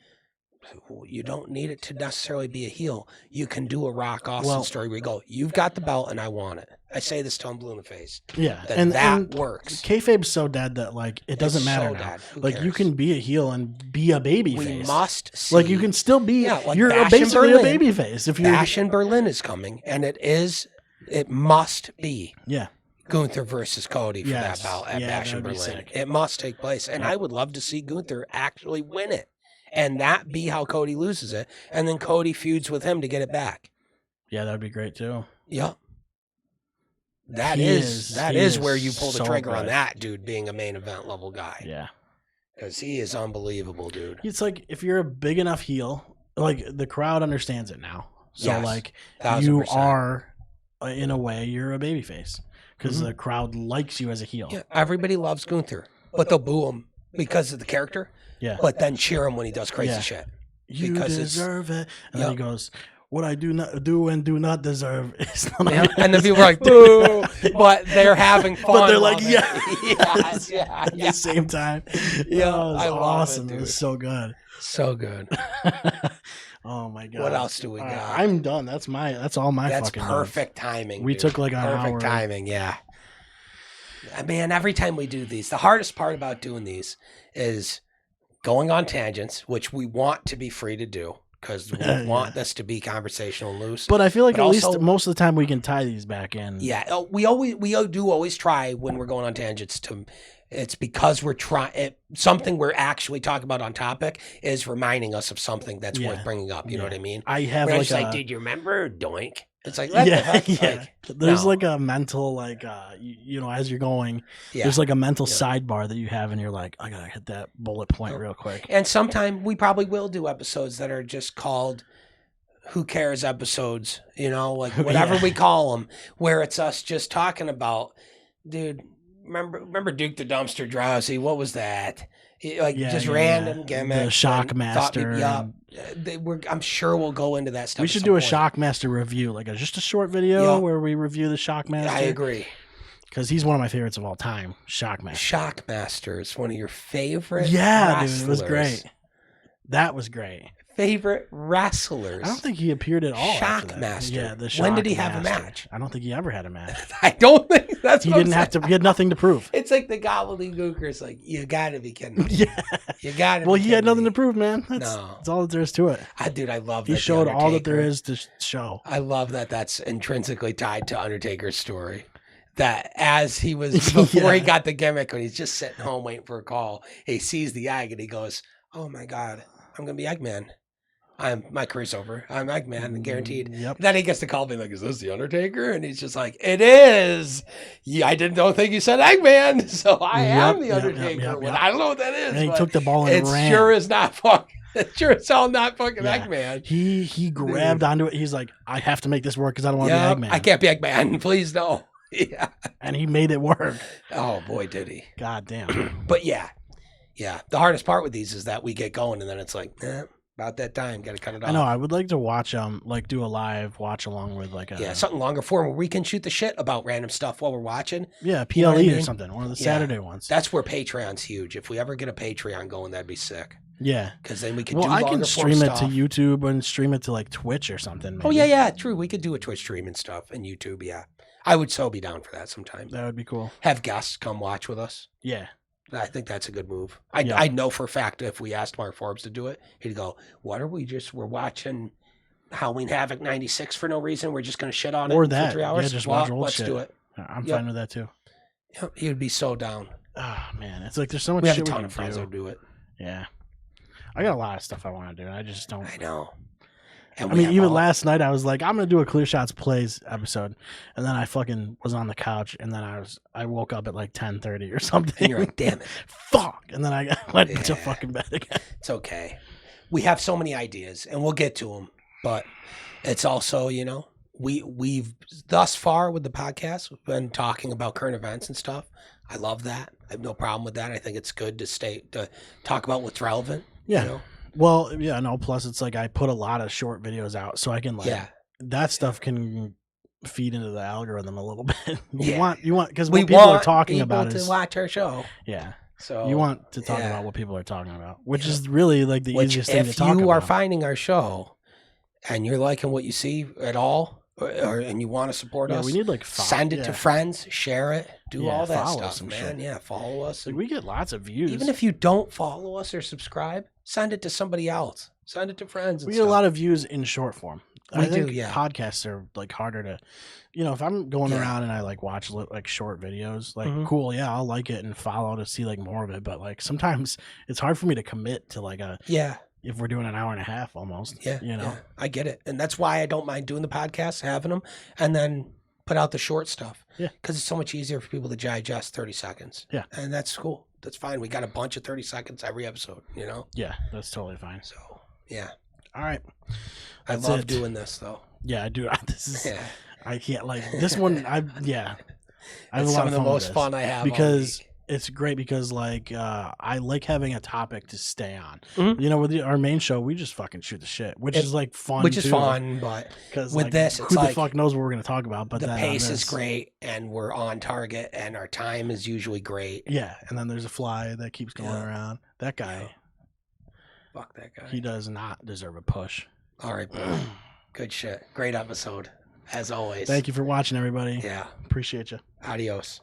You don't need it to necessarily be a heel. You can do a Rock Austin story where you go, you've got the belt and I want it. I say this till I'm blue in the face. Yeah. That works. Kayfabe's so dead that like it doesn't matter now. Like you can be a heel and be a babyface. We must see. Like you can still be you're Bash basically a babyface. If Bash in Berlin is coming and it must be. Yeah. Gunther versus Cody for that bout at Bash in Berlin. It must take place. And I would love to see Gunther actually win it. And that be how Cody loses it. And then Cody feuds with him to get it back. Yeah, that would be great too. Yep. That is where you pull the trigger on that dude being a main event level guy. Yeah. Because he is unbelievable, dude. It's like if you're a big enough heel, like the crowd understands it now. So like 1,000%. You are, in a way, you're a babyface. Because the crowd likes you as a heel. Yeah, everybody loves Gunther. But they'll boo him because of the character. Yeah. But then cheer him when he does crazy shit. You deserve it. And then he goes, what I do and do not deserve is none of it. And then people are like, boo. But they're having fun. But they're like, yeah. At the same time. Yeah. I love awesome. It was so good. So good. Oh my God. What else do we got? I'm done. That's all my fucking perfect timing. We took like an hour. Perfect timing, yeah. Man, every time we do these, the hardest part about doing these is going on tangents, which we want to be free to do because we want this to be conversational and loose. But I feel like at least most of the time we can tie these back in. Yeah, we do always try when we're going on tangents to. It's because we're trying something we're actually talking about on topic is reminding us of something that's worth bringing up. You know what I mean? I have like, did you remember Doink? It's like, what the heck? Like, there's like a mental, like, as you're going, there's like a mental sidebar that you have, and you're like, I gotta hit that bullet point real quick. And sometime we probably will do episodes that are just called "Who Cares" episodes, like whatever we call them, where it's us just talking about, dude. Remember Duke the Dumpster Drowsy? What was that? Random gimmicks. The Shockmaster. I'm sure we'll go into that stuff. We should do a Shockmaster review, like just a short video where we review the Shockmaster. I agree. Because he's one of my favorites of all time, Shockmaster. Shockmaster is one of your favorite wrestlers. Dude, it was great. That was great. Favorite wrestlers. I don't think he appeared at all. Shockmaster. Yeah, the when did he Shockmaster. have a match? I don't think he ever had a match. I don't think that's He what didn't have to. He had nothing to prove. It's like the gobbledygooker's like, you gotta be kidding me. Yeah. You gotta Well, be he had kidding nothing me. to prove, man. That's all that there is to it. Dude, I love that. He showed all that there is to show. I love that that's intrinsically tied to Undertaker's story. That as he was, before he got the gimmick, when he's just sitting home waiting for a call, he sees the egg and he goes, oh my God, I'm going to be Eggman. My career's over. I'm Eggman, guaranteed. Yep. Then he gets the call being like, is this the Undertaker? And he's just like, it is. Yeah, I don't think you said Eggman. So I am the Undertaker. Well, I don't know what that is. And he took the ball and ran. Sure is not fucking. It sure as hell not fucking Eggman. He grabbed onto it. He's like, I have to make this work because I don't want to be Eggman. I can't be Eggman. Please no. Yeah. And he made it work. Oh boy, did he. God damn. But yeah. The hardest part with these is that we get going and then it's like, about that time, got to cut it off. I know. I would like to watch like do a live watch along with like something longer form where we can shoot the shit about random stuff while we're watching. Yeah, PLE or something. One of the Saturday ones. That's where Patreon's huge. If we ever get a Patreon going, that'd be sick. Yeah, because then we could. Well, I can stream it to YouTube and stream it to like Twitch or something. Maybe. Oh yeah, true. We could do a Twitch stream and stuff and YouTube. Yeah, I would so be down for that sometime. That would be cool. Have guests come watch with us. Yeah. I think that's a good move. I know for a fact if we asked Mark Forbes to do it, he'd go, what are we we're watching Halloween Havoc 96 for no reason. We're just going to shit on it for 3 hours. Yeah, just watch old let's shit. do it. I'm fine with that too. Yep, he would be so down. Oh man, it's like there's so much we have shit a ton of friends that do it. Yeah. I got a lot of stuff I want to do. I just don't. I know. And I mean, even last night I was like, I'm gonna do a Clear Shots Plays episode, and then I fucking was on the couch, and then I woke up at like 10:30 or something. And you're like, damn it, fuck! And then I went to fucking bed again. It's okay. We have so many ideas, and we'll get to them. But it's also, we've thus far with the podcast, we've been talking about current events and stuff. I love that. I have no problem with that. I think it's good to talk about what's relevant. Yeah. Well, yeah, no, plus it's like I put a lot of short videos out so I can that stuff can feed into the algorithm a little bit. You want because what people are talking about is to watch our show. Yeah. So you want to talk about what people are talking about, which is really like the easiest thing to talk about. If you are finding our show and you're liking what you see at all, and you want to support us, we need like send it to friends, share it, do all that stuff, man. Shit. Yeah, follow us. Like, we get lots of views. Even if you don't follow us or subscribe, send it to somebody else. Send it to friends. We get a lot of views in short form. I think do. Podcasts are like harder to, if I'm going around and I like watch like short videos, like cool, I'll like it and follow to see like more of it. But like sometimes it's hard for me to commit to like if we're doing an hour and a half almost. Yeah, I get it. And that's why I don't mind doing the podcast, having them, and then put out the short stuff. Yeah. Because it's so much easier for people to digest 30 seconds. Yeah. And that's cool. That's fine. We got a bunch of 30 seconds every episode, Yeah, that's totally fine. So, yeah. All right. I love doing this, though. Yeah, I do. This is, I can't like this one. I have a lot some of the most fun I have because it's great because like I like having a topic to stay on. With our main show, we just fucking shoot the shit, which is like fun. Which is fun, but because with this, who the fuck knows what we're gonna talk about? But the pace is great, and we're on target, and our time is usually great. Yeah, and then there's a fly that keeps going around. That guy, fuck that guy. He does not deserve a push. All right, bro. Good shit. Great episode, as always. Thank you for watching, everybody. Yeah, appreciate you. Adios.